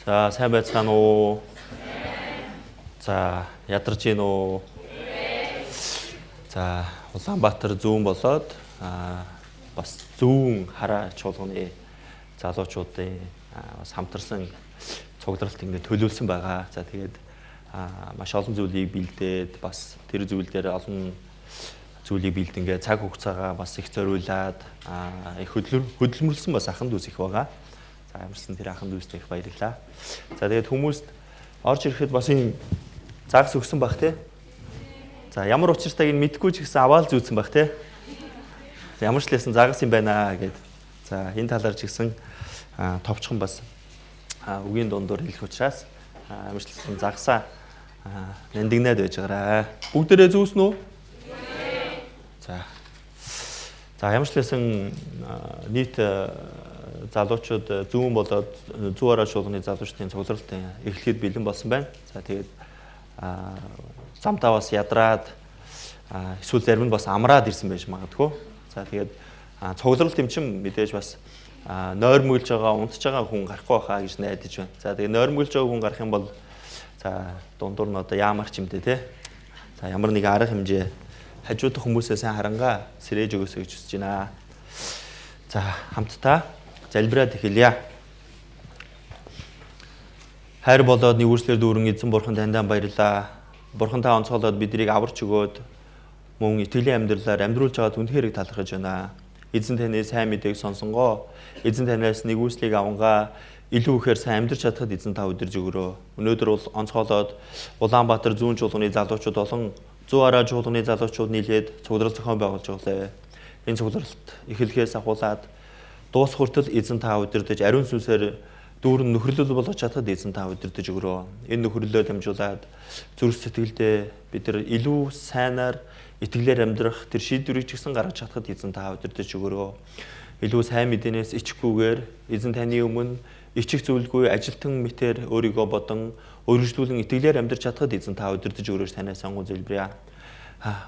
자, сайн байцгаана уу? За, ядарч гин үү? За, Улаанбаатар зүүн болоод бас зүүн хараа чуулганы залуучуудын бас хамтарсан цугларалт ингээд төлөвлөсөн байгаа. За, тэгээд маш олон зүйлийг бэлдээд бас тэр зүйл дээр олон зүйлийг бэлдэнгээ цаг хугацаагаа бас их зориулаад их хөдөлмөрлсөн бас ахын дүүс их байгаа. За, ямарсан тэр ахын дүүстэй их баярлалаа. За, тэгээд хүмүүст орж ирэхэд бас юм загас өгсөн баг те. За, ямар учиртайг нь мэдгүй ч гэсэн аваал зүүцсэн баг те. Ямар ч лсэн загас юм байна гэд. За, энэ талаар ч гэсэн товчхон бас үгийн дундуур хэлэх учраас ямар ч лсэн загасаа нэндигнээд байж байгаарай. Бүгдээрээ зүүснэ үү? За. За, ямар ч лсэн нийт залуучууд зүүн болоод зүүн хараа чуулганы залуучдын цугларалтын эхлэхэд бэлэн болсон байна. За, тэгээд замтаа бас ядраад эсвэл зарим нь бас амраад ирсэн байж магадгүй. За, тэгээд цугларалт юм чин мэдээж бас нойрмөглж байгаа, унтж байгаа хүн гарахгүй байхаа гэж найдаж байна. За, тэгээд нойрмөглж байгаа хүн гарах юм бол за дундуур нь одоо яамар ч юм дээ те. За, ямар нэг арга хэмжээ хажуудах хүмүүсээ сайн харангаа сэрэж өгөөсэй гэж хүсэж байна. За, хамтдаа залбираад эхэлье. Хайр болоод нэгүслэр дүүрэн эзэн бурхан таньд баярлалаа. Бурхан та онцгойлоод биднийг аварч өгөөд мөн итгэлийн амьдралаар амьдруулж байгаад үнэхээр их талархаж байна. Эзэн таны сайн мэдээг сонсонгоо. Эзэн танаас нэгүслийг авангаа илүү ихээр сайн амьдарч чадхад эзэн та удирж өгөрөө. Өнөөдөр бол онцгойлоод Улаанбаатар зүүн чуулганы залуучууд болон зүүн хараа чуулганы залуучууд нийлээд цугларал зохион байгуулж байгаа. Энэ цугларалт эхлэхээс ахуулаад дуус хүртэл эзэн та удирдах ариун сүнсээр дүүрэн нөхөрлөл болгож чадхад эзэн та удирдах өгөрөө. Энэ нөхөрлөлөө дамжуулаад зүрх сэтгэлдээ бид нар илүү сайнаар итгэлээр амьдрах тэр шийдвэрийг ч гэсэн гаргаж чадхад эзэн та удирдах өгөрөө. Илүү сайн мэдээнээс ичхгүйгээр эзэн таны өмнө ичих зүйлгүй ажилтан мэтэр өөрийгөө бодон өргөжлүүлэн итгэлээр амьдрч чадхад эзэн та удирдах өгөрөөж танаас сонгон залбирая.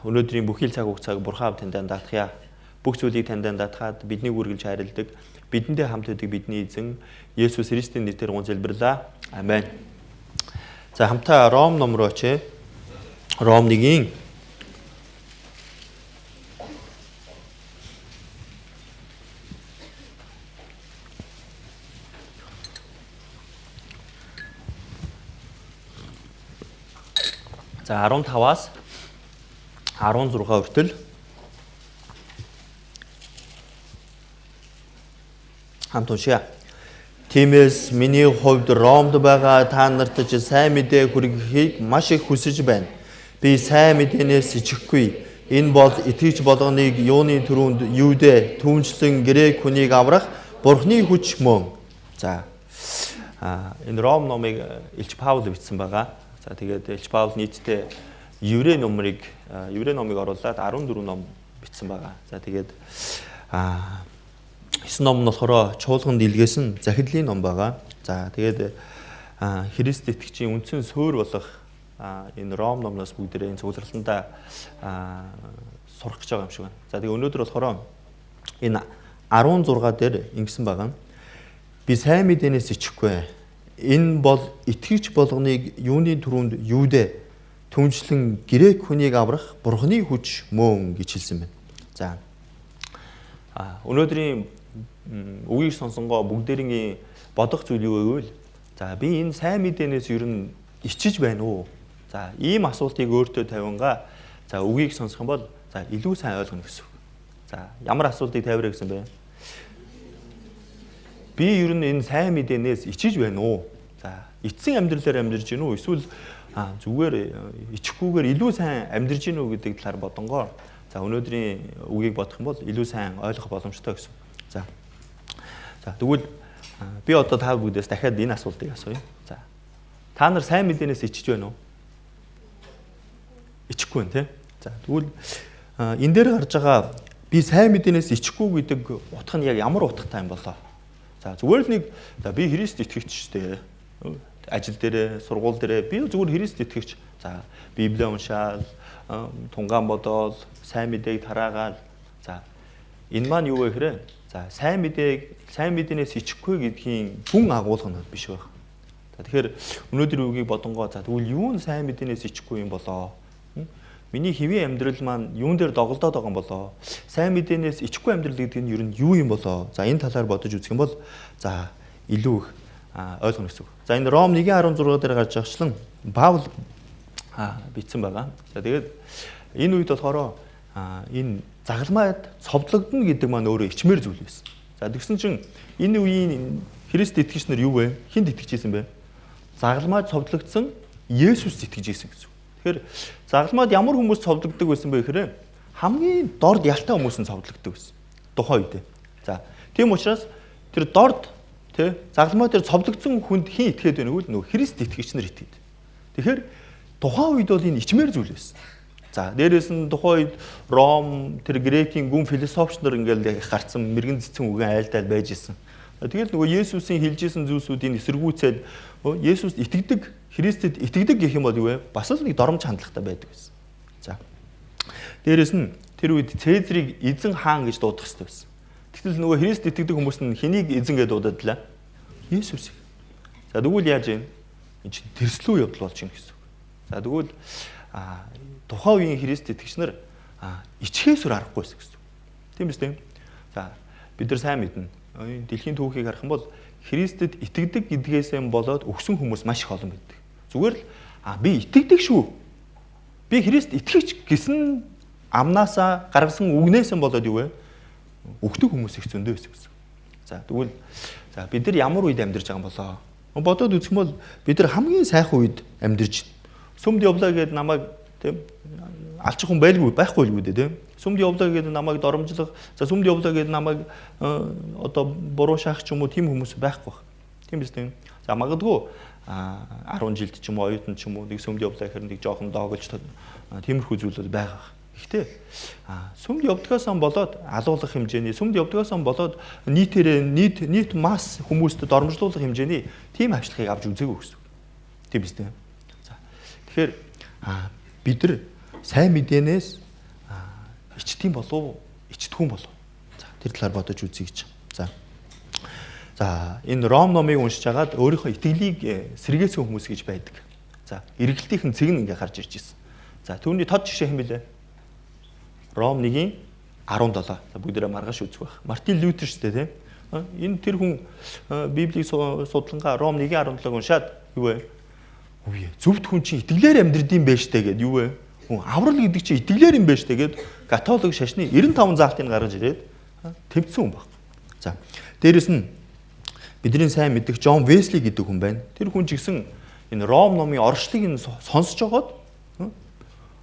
Өнөөдрийн бүхий цаг хугацааг бурхан танд даатгая. Бүх зүйлийг танд даатгаад бидний үргэлж хайрладаг, бидэндээ хамт байдаг бидний эзэн Есүс Христийн нэрээр залбирлаа. Амен. За, хамтаа Ром ном руу очие. Ром 1-ийн за 15-аас 16 хүртэл хамт уншъя. Тиймээс миний хувьд Ромд байгаа та нарт ч сайн мэдээ хүргэхийг маш их хүсэж байна. Би сайн мэдээнээс ичихгүй. Энэ бол итгэж болгоныг юуны түрүүнд юудэ түнчлэн грек хүнийг аврах Бурхны хүч мөн. За, энэ Ром номыг Илч Паул бичсэн байгаа. За, тэгээд Илч Паул нийтдээ Еврей номыг оруулаад 14 ном бичсэн байгаа. За, тэгээд 9 ном нь болохоор чуулганд илгээсэн захидлын ном байгаа. За, тэгээд Христ итгэгчийн үндсэн суурь болох энэ Ром номноос бүгдээрээ энэ цугларалтандаа сурах гэж байгаа юм шиг байна. За, тэгээд өнөөдөр болохоор энэ 16 дээр ингэсэн байгаа. Би сайн мэдээнээс ичихгүй. Энэ бол итгэгч болгоныг юуны түрүүнд юудэ түнчлэн грек хүнийг аврах Бурхны хүч мөн гэж хэлсэн байна. За, өнөөдрийн үгийг сонсонгоо бүгдээрийн бодох зүйл юу гэвэл за, би энэ сайн мэдээнээс ер нь ичиж байна уу? За, ийм асуултыг өөртөө тавингаа за, үгийг сонсох юм бол за, илүү сайн ойлгоно гэсэн үг. За, ямар асуултыг тавиараа гэсэн бэ? Би ер нь энэ сайн мэдээнээс ичиж байна уу? За, эцсийн амьдралаар амьдарч гин үү? Эсвэл зүгээр ичихгүйгээр илүү сайн амьдарч гин үү гэдэг талаар бодонгоо за, өнөөдрийн үгийг бодох юм бол илүү сайн ойлгох боломжтой гэсэн. За, тэгвэл би одоо та бүгдээс дахиад энэ асуултыг асууя. За, та нар сайн мэдээнээс ичиж байна уу? Ичихгүй байна, тийм. За, тэгвэл энэ дээр гарч байгаа би сайн мэдээнээс ичихгүй гэдэг утга нь яг ямар утгатай юм болоо? За, зүгээр л нэг би Христ итгэгч штэ. Ажил дээрээ, сургууль дээрээ би зүгээр Христ итгэгч. За, Библийг уншаал, тунгаан бодоол, сайн мэдээг тараагаал. За, энэ маань юу вэ гэхээр за, сайн мэдээнээс ичихгүй гэдгийн гүн агуулга нь биш байх. Тэгэхээр өнөөдөр үгийг бодонгоо за тэгвэл юу нь сайн мэдээнээс ичихгүй юм болоо? Миний хэвийн амьдрал маань юун дээр доголдоод байгаа юм болоо? Сайн мэдээнээс ичихгүй амьдрал гэдэг нь ер нь юу юм болоо? За энэ талаар бодож үзэх юм бол за илүү их ойлгоно гэсэн үг. За энэ Ром 1:16 дээр гарч байгаачлан Паул бичсэн байгаа. За тэгээд энэ үед болохоор энэ загалмайд цовдлогдно гэдэг маань өөрөө ичмээр зүйл байсан. За тэгсэн чинь энэ үеийн Христ итгэгч нар юу вэ? Хинд итгэж ирсэн бэ? Загалмайд цовдлогдсон Есүс итгэж ирсэн гэсэн. Тэгэхээр загалмайд ямар хүмүүс цовдлогддог байсан бэ гэхээр хамгийн дорд ялтай хүмүүс нь цовдлогддог байсан. Тухайн үед. За тийм учраас тэр дорд загалмай дээр цовдлогдсон хүнд хин итгээд байна гэвэл нөгөө Христ итгэгч нар итгээд. Тэгэхээр тухайн үед бол энэ ичмээр зүйл байсан. За дээрээс нь тухайн үед Ром тэр Грекийн гүн философч нар ингээл гарцсан мэрэгэн цэцэн үгэн айлдаал байж исэн. Тэгэл нөгөө Есүсийн хэлжсэн зүйлсүүдийн эсэргүүцээд Есүст итгэдэг, Христэд итгэдэг гэх юм бол юу вэ? Бас л нэг доромж хандлагатай байдаг гэсэн. За. Дээрээс нь тэр үед Цэзрийг эзэн хаан гэж дуудах хэрэгтэй байсан. Тэгтэл нөгөө Христ итгэдэг хүмүүс нь хэнийг эзэн гэж дуудадлаа? Есүсийг. За тэгвэл яаж юм? Энд чинь тэрслүү явдал болж юм гэсэн үг. За тэгвэл тухайн үеийн Христ итгэгч нар ичхээсүр аргахгүйсэн гэсэн. Тийм биз дээ. За бид нар сайн мэднэ. Дэлхийн түүхийг харах юм бол Христэд итгэдэг гэдгээсээ болоод өгсөн хүмүүс маш их олон байдаг. Зүгээр л би итгэдэг шүү. Би Христ итгэгч гэсэн амнаасаа гаргасан үгнээсээ болоод юу вэ? Өгдөг хүмүүс их зөндөө байсан гэсэн. За тэгвэл бид нар ямар үед амьдарч байгаа юм болоо? Бодоод үзэх юм бол бид нар хамгийн сайхан үед амьдарч байна. Сүмд явлаа гэд намайг тийм алчих хүн байхгүй л үү тийм. Сүмд явлаа гэдэг намайг доромжлох, за сүмд явлаа гэдэг намайг одоо буруу шаах ч юм уу тийм хүмүүс байхгүй баг. Тийм биз дээ. За магадгүй 10 жилд ч юм уу, оюутан ч юм уу нэг сүмд явлаа гэхээр нэг жоохон доогож тиймэрхүү зүйлүүд байгаа. Гэхдээ сүмд явдгаас болоод алуулах хэмжээний, сүмд явдгаас болоод нийт масс хүмүүст доромжлуулах хэмжээний тийм авчлагыг авч үзээгүй гэсэн. Тийм биз дээ. За тэгэхээр бид нар сайн мэдээнээс ичтгийм болов, ичтгүүн болов. За тэр талаар бодож үзье гэж. За энэ Ром номыг уншиж хагаад өөрийнхөө итгэлийг сэргээсэн хүмүүс гэж байдаг. За эргэлтийнхэн цэг нь ингээ гарч ирж ирсэн. За түүний тод жишээ хэм бэлээ? Ром 1:17. За бүгдээрээ маргааш үзэх байх. Мартин Лютер шүү дээ тийм. Энэ тэр хүн Библийг судлангаа Ром 1:17 уншаад юу вэ? Үгүй зөвхт хүн чинь итгэлээр амьдрдсан байж тээ гэд юу вэ? Хүн аврал гэдэг чинь итгэлээр юм байж тээ гэд католик шашны 95 заалтыг гаргаж ирээд тэмцсэн хүн баг. За дээрэс нь бидний сайн мэддэг Джон Весли гэдэг хүн байна. Тэр хүн ч гэсэн энэ Ром номын оршлыг нь сонсож байгаад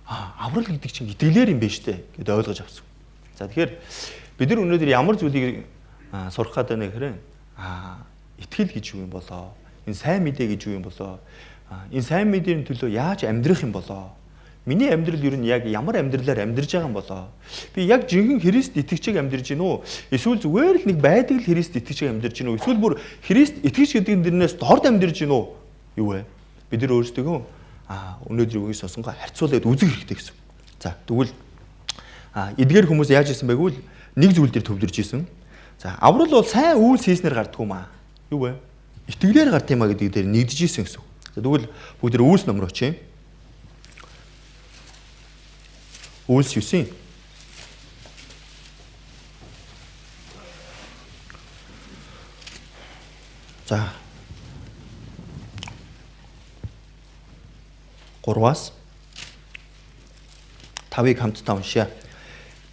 аврал гэдэг чинь итгэлээр юм байж тээ гэд ойлгож авсан. За тэгэхээр бид нар өнөөдөр ямар зүйлийг сурах гэдэг нь гэхээр итгэл гэж юу юм болоо? Энэ сайн мэдээ гэж юу юм болоо? Энэ сайн мэдээний төлөө яаж амьдрах юм болоо? Миний амьдрал ер нь яг ямар амьдралаар амьдарч байгаа юм болоо? Би яг жинхэнэ Христ итгэгчийг амьдарч гин үү? Эсвэл зүгээр л нэг байдаг л Христ итгэгчийг амьдарч гин үү? Эсвэл бүр Христ итгэгч гэдэг дэрнээс дорд амьдарч гин үү? Юу вэ? Бид нар өөрсдөө өнөөдрийн үгийг сонсонгоо харьцуулаад үзэх хэрэгтэй гэсэн. За тэгвэл эдгээр хүмүүс яаж исэн бэ гэвэл нэг зүйл дээр төвлөрж исэн. За аврал бол сайн үйлс хийснээр гарддаг юм аа. Юу вэ? Итгэлээр гард юм а гэдэг дээр нэгдэж исэн гэсэн. За тэгвэл бүгд үйлс номер очие. Үйлс 9. За 3-аас 5-ыг хамтдаа уншъя.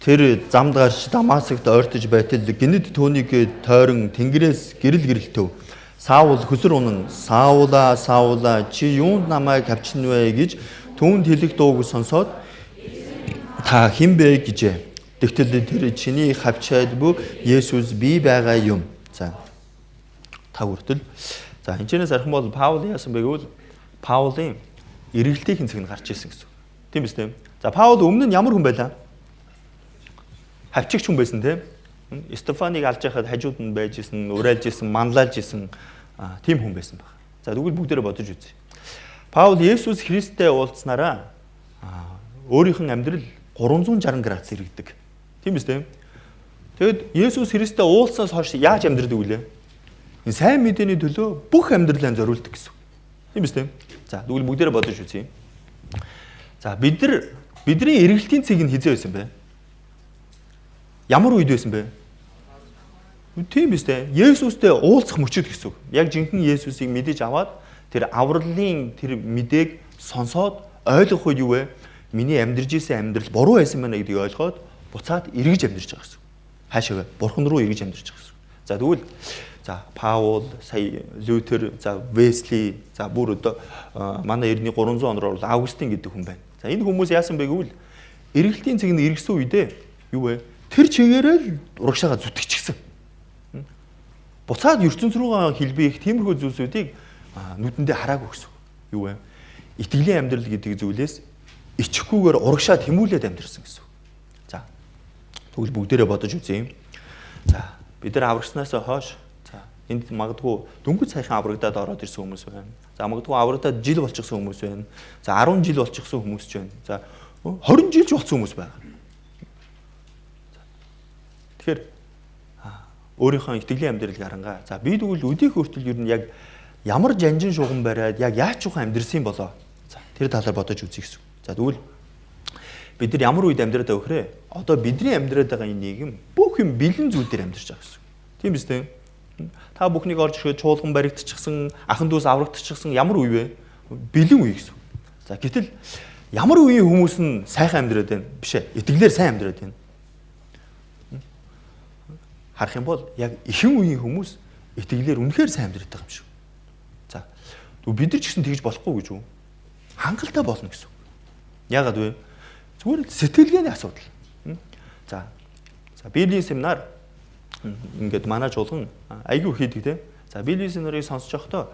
Тэр замд гарч Дамасагт ойртож байтал гинэд түүнийг тойрон тэнгэрээс гэрэлтэв. Саул хөсөр унан Саула Саула чи юунд намайг авчна вэ гэж түүнд хэлэх дууг сонсоод та хэн бэ гэжээ. Тэгтэл тэр чиний хавчаад бүү Есүс би байгаа юм. За 5 хүртэл. За энэчнээс арах бол Паул яасан бэ гэвэл Паулын эргэлтийн цэг нь гарч ирсэн гэсэн. Тийм биз дээ. За Паул өмнө нь ямар хүн байлаа? Хавчигч хүн байсан тийм. Стефаныг алж яхад хажууд нь байж исэн, урайлж исэн, манлайлж исэн тийм хүн байсан баг. За тэгвэл бүгдээрээ бодож үзье. Паул Есүс Христтэй уулзснараа өөрийнх нь амьдрал 360 градус эргэдэг. Тийм биз дээ. Тэгэд Есүс Христтэй уулзсанаас хойш яаж амьдрдаг вүлээ? Энэ сайн мэдээний төлөө бүх амьдралаа зориулдаг гэсэн. Тийм биз дээ. За тэгвэл бүгдээрээ бодож үзье. За бидний эргэлтийн цэг нь хизээ байсан бэ? Ямар үед байсан бэ? Тийм биз дээ. Есүстэй уулзах мөчөд гэсэн үг. Яг жинхэнэ Есүсийг мэдэж аваад тэр авралын тэр мэдээг сонсоод ойлгох үед юу вэ? Миний амьдарч исэн амьдрал буруу байсан байна гэдгийг ойлгоод буцаад эргэж амьдарч байгаа гэсэн үг. Хаашаа вэ? Бурхан руу эргэж амьдарч байгаа гэсэн үг. За тэгвэл Паул, сая Лютер, Весли, бүр одоо манай эртний 300 оноор бол Августин гэдэг хүн байна. За энэ хүмүүс яасан бэ гэвэл эргэлтийн цэг нь эргэсэн үедээ юу вэ? Тэр чигээрээ л урагшаага зүтгэчихсэн. Буцаад ертөнц рүүгээ хэлбэх тиймэрхүү зүйлсүүдийг нүдэндээ хараагүй гэсэн. Юу вэ? Итгэлийн амьдрал гэдэг зүйлээс ичихгүйгээр урагшаа тэмүүлээд амьдрсан гэсэн. За тэгвэл бүгдээрээ бодож үзье. За бид нар аврагснаас хойш энд магадгүй дөнгөж сайхан аврагдаад ороод ирсэн хүмүүс байна. За магадгүй аврагдаад жил болчихсон хүмүүс байна. За 10 жил болчихсон хүмүүс ч байна. За 20 жилч болсон хүмүүс байна. Тэгэхээр өөрийнхөө итгэлийн амьдралыг харангаа. За би тэгвэл өдийг хүртэл ер нь яг ямар жанжин шугам бариад яг яаж чухал амьдрсан болоо. За тэр талаар бодож үзье гэсэн. За тэгвэл бид нар ямар үед амьдраад байгаа вөхрээ? Одоо бидний амьдраад байгаа энэ нийгэм бүх юм бэлэн зүйл дээр амьдарч байгаа гэсэн. Тийм биз дээ? Та бүхнийг орж ирэхэд чуулган баригдчихсан, ахан дүүс аврагдчихсан ямар үе вэ? Бэлэн үе гэсэн. За гэтэл ямар үеийн хүмүүс нь сайхан амьдраад байна? Биш ээ. Итгэлээр сайн амьдраад байна. Харах юм бол яг ихэнх үеийн хүмүүс итгэлээр үнэхээр сайн амьдраад байгаа юм шиг. За бид нар ч гэсэн тэгж болохгүй гэж үү? Хангалттай болно гэсэн. Яагаад вэ? Зүгээр сэтгэлгээний асуудал. За Библийн семинар ингээд манай чуулган айгүй хийдэг те. За Библийн семинарыг сонсож байхдаа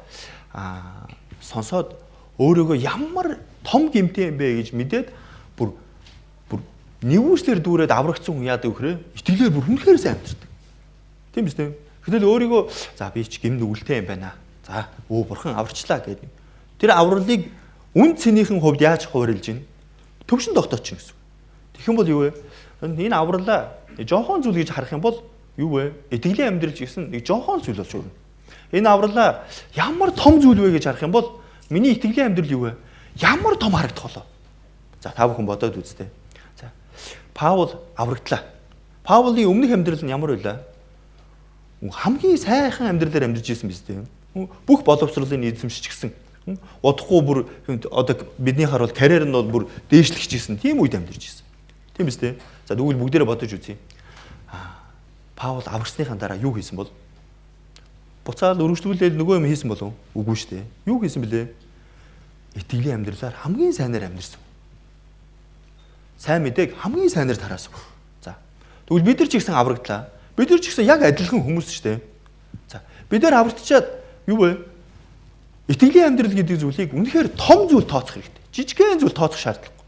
сонсоод өөрийгөө ямар том гэмтэй юм бэ гэж мэдээд бүр нэгүслэр дүүрээд аврагдсан хүн яадаг вөхрөө итгэлээр бүр үнэхээр сайн амьдэрдэг. Тийм биз дээ. Гэтэл өөрийгөө за би ч гэмн үлтэй юм байна. За бурхан аварчлаа гэдэг. Тэр авралыг үн цэнийхэн хувьд яаж хуваарлж гин? Төвшин тогтооч гэсэн. Тэгэх юм бол юу вэ? Энэ авралаа жоохон зүйл гэж харах юм бол юу вэ? Итгэлийн амьдрал гэсэн нэг жоохон зүйл болж байна. Энэ авралаа ямар том зүйл вэ гэж харах юм бол миний итгэлийн амьдрал юу вэ? Ямар том харагдах болоо. За та бүхэн бодоод үзтээ. За Паул аврагдлаа. Паулын өмнөх амьдрал нь ямар байлаа? Хамгийн сайхан амьдралаар амьдарч ирсэн биз дээ. Бүх боловсролын эзэмшиж гисэн. Удахгүй бүр одоо бидний харуул карьер нь бол бүр дээшлэгч гисэн. Тийм үед амьдарч ирсэн. Тийм биз дээ. За тэгвэл бүгдээрээ бодож үзье. Паул аврагсныхаа дараа юу хийсэн бол? Буцаад өргөжлүүлээд нөгөө юм хийсэн болов уу? Үгүй шүү дээ. Юу хийсэн бэлээ? Итгэлийн амьдралаар хамгийн сайнаар амьдэрсэн. Сайн мэдээг хамгийн сайнаар тараасан. За. Тэгвэл бид нар ч ихсэн аврагдлаа. Бид нар ч ихсэн яг адилхан хүмүүс шүү дээ. За. Бид нар аврагдчаад юу вэ? Итгэлийн амьдрал гэдэг зүйлийг үнэхээр том зүйл тооцох хэрэгтэй. Жижигхэн зүйл тооцох шаардлагагүй.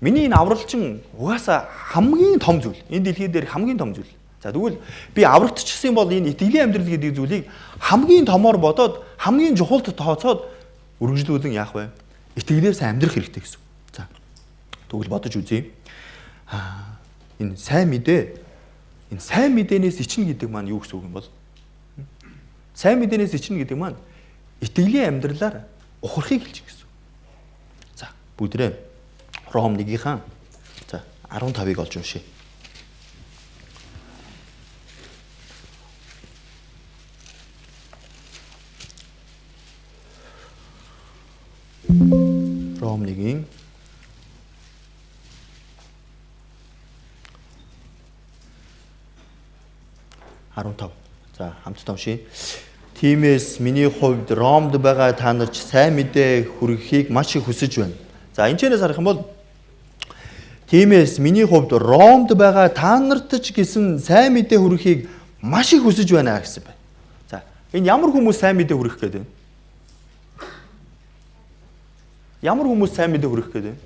Миний энэ авралчин угаасаа хамгийн том зүйл. Энэ дэлхий дээр хамгийн том зүйл. За тэгвэл би аврагдчихсан бол энэ итгэлийн амьдрал гэдэг зүйлийг хамгийн томоор бодоод хамгийн чухалд тооцоод үргэлжлүүлэн яах вэ? Итгэлээр сайн амьдрах хэрэгтэй гэсэн. За. Тэгвэл бодож үзье. Энэ сайн мэдээнээс ичнэ гэдэг маань юу гэсэн үг юм бол? Сайн мэдээнээс ичнэ гэдэг маань итгэлийн амьдралаар ухрахыг хэлж гэсэн. За, бүгдээ Ром 1-ийн 15-ыг олж уншъя. Ром 1-ийн 15. За хамтдаа уншъя. Тиймээс миний хувьд Ромд байгаа та нар ч сайн мэдээ хүргэхийг маш их хүсэж байна. За энэ чэнээс харах юм бол тиймээс миний хувьд Ромд байгаа та нарт ч гэсэн сайн мэдээ хүргэхийг маш их хүсэж байна гэсэн байна. За энэ ямар хүмүүс сайн мэдээ хүргэх гээд байна? Ямар хүмүүс сайн мэдээ хүргэх гээд байна?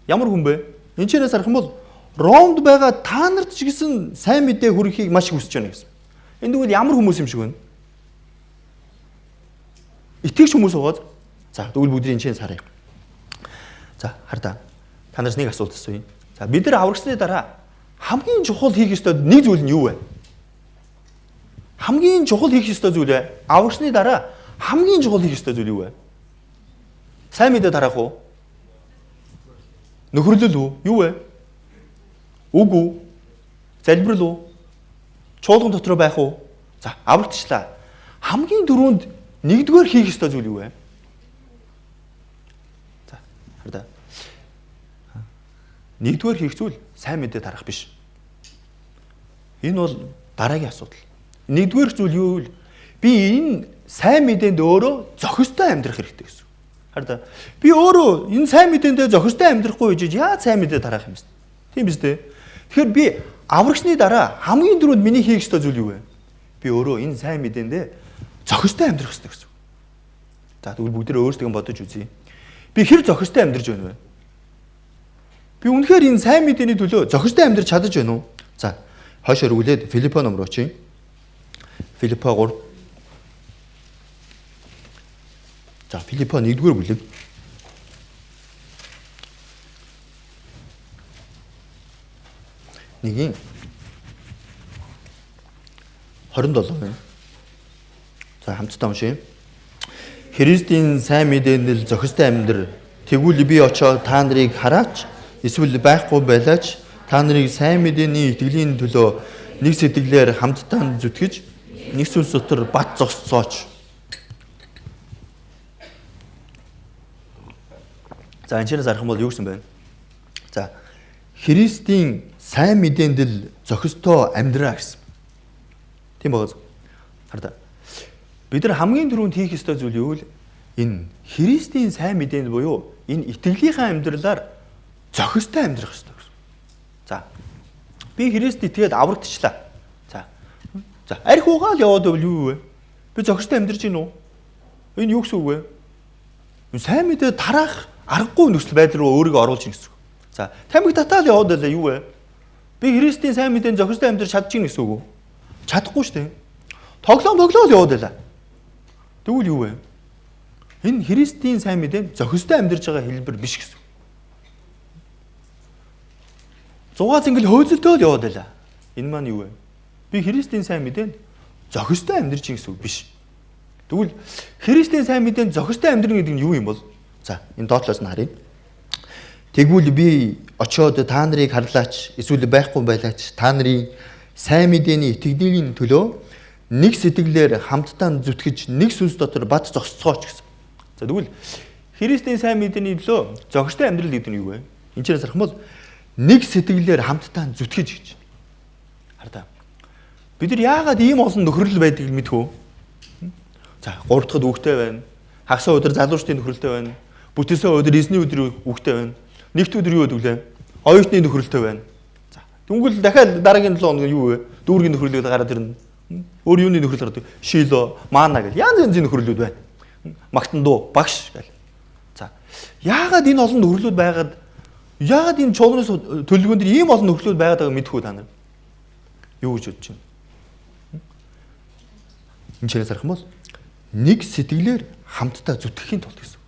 Ямар хүн бэ? Энэ чэнээс харах юм бол Ромд байгаа та нарт ч гэсэн сайн мэдээ хүргэхийг маш их хүсэж байна гэсэн. Энэ тэгвэл ямар хүмүүс юм шиг байна? Итгэж хүмүүс байгаа. За тэгвэл бүгдийн энэ чэнэс харъя. За хардаа. Та нараас нэг асуулт асууя. За бид нар аврагсны дараа хамгийн чухал хийх ёстой нэг зүйл нь юу вэ? хамгийн чухал хийх ёстой зүйл вэ? Аврагчны дараа хамгийн чухал хийх ёстой зүйл юу вэ? Сайн мэдээ тараах уу? Нөхөрлөл үү? Юу вэ? Үг үү? Залбирал уу? Чуулган дотор байх уу? За, аврагчлаа. Хамгийн дөрөнд нэгдүгээр хийх ёстой зүйл юу вэ? За, хараа. Нэгдүгээр хийх зүйл сайн мэдээ тарах биш. Энэ бол дараагийн асуудал. Нэгдүгээр зүйл юу вэ? Би энэ сайн мэдээнд өөрөө зохистой амьдрах хэрэгтэй гэсэн. Хараа. Би өөрөө энэ сайн мэдээндээ зохистой амьдрахгүй гэж яаж сайн мэдээ тарах юм бэ? Тийм биз дээ. Тэгэхээр би аврагчны дараа хамгийн дөрөнд миний хийх ёстой зүйл юу вэ? Би өөрөө энэ сайн мэдээндээ зохистой амьдрах ёстой гэсэн. За тэгвэл бүгдээ өөрсдөө бодож үзье. Би хэр зохистой амьдрж байна вэ? Би үнэхээр энэ сайн мэдээний төлөө зохистой амьдрч чадаж байна уу? За, хойш өргүүлээд Филиппо номроо чинь. Филиппо 3. За, Филиппо 1-р бүлэг. Нэгийн 27 байна. За, хамтдаа уншъя. Христийн сайн мэдээнд зохистой амьдр. Тэгвэл би очоод та нарыг хараач, эсвэл байхгүй байлаач та нарыг сайн мэдээний итгэлийн төлөө нэг сэтгэлээр хамтдаа зүтгэж нэг сүнс дотор бат зогсцооч. За энэ зарах юм бол юу гэсэн бэ? За Христийн сайн мэдээнд л зохистой амьдраа гэсэн. Тийм байна. Хараа. Бид нар хамгийн түрүүнд хийх ёстой зүйл юу вэ? Энэ Христийн сайн мэдээнд буюу энэ итгэлийнхаа амьдралаар зохистой амьдрах ёстой гэсэн. За. Би Христ итгээд аврагдчихлаа. За. За, арх угаал яваад бол юу вэ? Би зохистой амьдарч гин үү? Энэ юу гэсэн үг вэ? Сайн мэдээ тараах аргагүй нөхцөл байдал руу өөрийгөө оруулж гин гэсэн үг. За, тамхи татаал яваад байлаа юу вэ? Би Христийн сайн мэдээнд зохистой амьдарч чадж гин гэсэн үг үү? Чадахгүй шүү дээ. Тоглоом яваад байлаа. Тэгвэл юу вэ? Энэ Христийн сайн мэдээнд зохистой амьдарч байгаа хэлбэр биш гэсэн. 6 зингэл хөөцөлтөө л яваад байлаа. Энэ маань юу вэ? Би Христийн сайн мэдээнд зохистой амьдарч гэсэн үг биш. Тэгвэл Христийн сайн мэдээнд зохистой амьдрах гэдэг нь юу юм бол? За, энэ доотлоос нь харъя. Тэгвэл би очоод та нарыг харлаач, эсвэл байхгүй байлаач та нарын сайн мэдээний итгэлийн төлөө нэг сэтгэлээр хамтдаа зүтгэж нэг сүнс дотор бат зогсцооч гэсэн. За тэгвэл Христийн сайн мэдээний төлөө зохистой амьдрал гэдэг нь юу вэ? Энд чинь зарах юм бол нэг сэтгэлээр хамтдаа зүтгэж гэж. Хардаа. Бид нар яагаад ийм олон нөхрөл байдгийг мэдэх үү? За 3 дахьд үгтэй байна. Хагас өдөр залуучдын нөхрөлтэй байна. Бүтээсээ өдөр эзний өдөр үгтэй байна. Нэгт өдөр юу гэдэг вэ? Оюутны нөхрөлтэй байна. За тэгвэл дахиад дараагийн 7 хоног юу вэ? Дүүргийн нөхрөлүүд гараад ирнэ. Өөр юуны нөхрөл гараад Шило, Мана гэх янз янзын нөхрөлүүд байна. Магтандуу, багш гэл. За яагаад энэ олон нөхрөлүүд байгаад яагаад энэ чуулганаас төлөвлөгөөн дээр ийм олон нөхрөлүүд байгаад байгааг мэдэх үү та нар? Юу гэж бодож байна? Энэ чирээс харах юм бол нэг сэтгэлээр хамтдаа зүтгэхийн тулд гэсэн.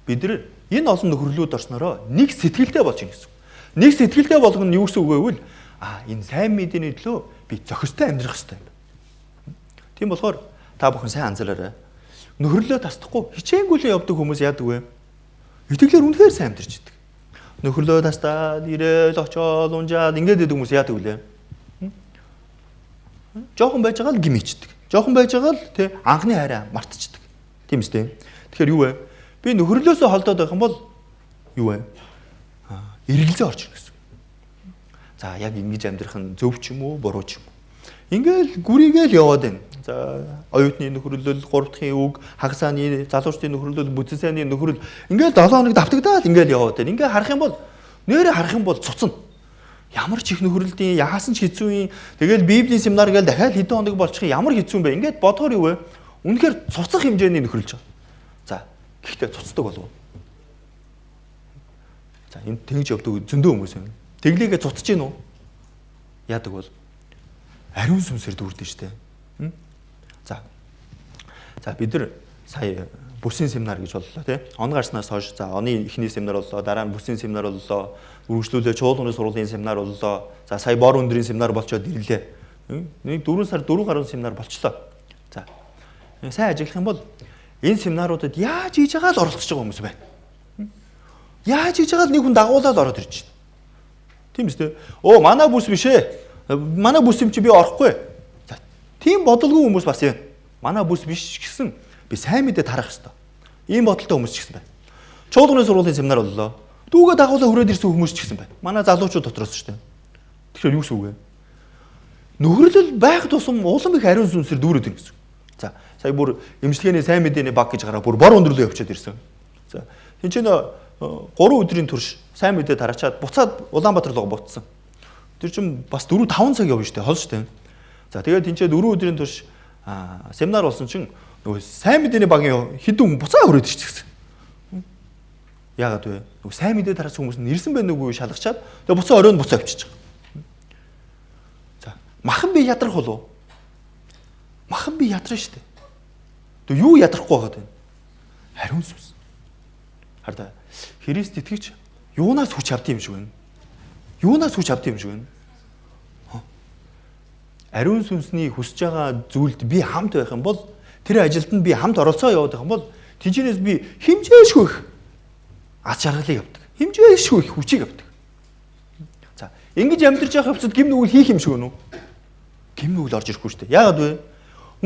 Бид нар энэ олон нөхрөлүүд орснороо нэг сэтгэлдээ болж ин гэсэн. Нэг сэтгэлдээ болгоно нь юу гэсэн үг вэ гэвэл энэ сайн мэдээний төлөө би зохистой амьдрах хэрэгтэй юм. Тийм болохоор та бүхэн сайн анзаараарай. Нөхрөлөө тасдахгүй хичээнгүй л явдаг хүмүүс яадаг вэ? Итгэлээр үнэхээр сайн амьдарч идэг. Нөхрөлөө тастаад ирээл очоод унжаад ингээд идэг хүмүүс яадаг вүлээ? Жохон байж байгаа л гимичдэг. Жохон байж байгаа л тий анхны хайраа мартчихдаг. Тийм үстэй. Тэгэхээр юу вэ? Би нөхрөлөөсөө холдоод байх юм бол юу вэ? Эргэлзээ орж ирнэ гэсэн. За яг ингэж амьдрах нь зөв ч юм уу, буруу ч юм уу. Ингээл гүрийгээл яваад байна. За оюутны нөхрөлөл, 3 дахьын үг, хагасааны, залуучдын нөхрөлөл, бүтэнсайны нөхрөл ингээл 7 хоног давтагдаад ингээл яваад байна. Ингээ харах юм бол нэрээ харах юм бол цуцна. Ямар ч их нөхрөлтийн яасан ч хэцүү юм. Тэгэл Библийн семинар гээл дахиад хэдэн хоног болчих ямар хэцүү юм бэ? Ингээд бодохоор юу вэ? Үнэхээр цуцах хэмжээний нөхрөлж байгаа. За гэхдээ цуцдаг болов уу? За энэ тэгж явдаг зөндөө хүмүүс байна. Тэглээгээ цуцж гин үү? Яадаг бол ариун сүнсээр дүүрдэн штэ. За бид нар сая бүсийн семинар гэж боллоо тий. Он гарснаас хойш за оны эхний семинар боллоо, дараа нь бүсийн семинар боллоо, үргэлжлүүлээ чуулганы сургуулийн семинар боллоо. За сая бор өндрийн семинар болчоод ирлээ. Нэг 4 сар 4 гаруй семинар болчлоо. За. Сайн ажиглах юм бол энэ семинаруудад яаж хийж байгаа л оролцож байгаа хүмүүс байна. Яаж хийж байгаа л нэг хүн дагуулаад ороод ирж байна. Тийм үстэй. Манай бүс биш ээ. Манай бүс юм чи би орохгүй. За. Тийм бодолгүй хүмүүс бас юм. Манай бүс биш гэсэн би сайн мэдээ тарах хэрэгтэй. Ийм бодолтой хүмүүс ч гэсэн байна. Чуулганы сургуулийн семинар боллоо. Дүүгээ дагуулаа хүрээд ирсэн хүмүүс ч гэсэн байна. Манай залуучууд дотроос ч тийм. Тэгэхээр юу гэсэн үг вэ? Нөхөрлөл байх тусам улам их ариун сүнсээр дүүрээд ирнэ гэсэн. За, сая бүр эмчилгээний сайн мэдээний баг гэж гараа бүр бор өндөрлөө явчихад ирсэн. За, энэ чинь 3 өдрийн турш сайн мэдээ тараачаад буцаад Улаанбаатар руу буцсан. Тэр чинь бас 4-5 цаг явна шүү дээ, хол шүү дээ. За, тэгээд тэнцээ 4 өдрийн турш семинар болсон чинь нөгөө сайн мэдээний багийн хэдэн хүн буцаа хүрээд ирчихсэн. Яагаад вэ? Нөгөө сайн мэдээ тараасан хүмүүс нь ирсэн байх нүггүй шалгачаад тэгээд буцаа оройн буцаа авчиж байгаа. Махан би ядрах болов? Махан би ядрах штэ. Тэг юу ядрахгүй байгаад байна? Хариун сүнс. Хараа Христ итгэж юунаас хүч авд юм шиг байна? Юунаас хүч авд юм шиг байна? Ариун сүнсний хүсэж байгаа зүйлд би хамт байх юм бол тэр ажилд нь би хамт оролцоо яваад байх юм бол тийчнээс би хэмжээшгүй их аз жаргалыг авдаг. Хэмжээшгүй их хүчийг авдаг. За ингэж амьдарч явах явцад гим нүгэл хийх юм шиг байна уу? Гим нүгэл орж ирэхгүй шүү дээ. Яагаад вэ?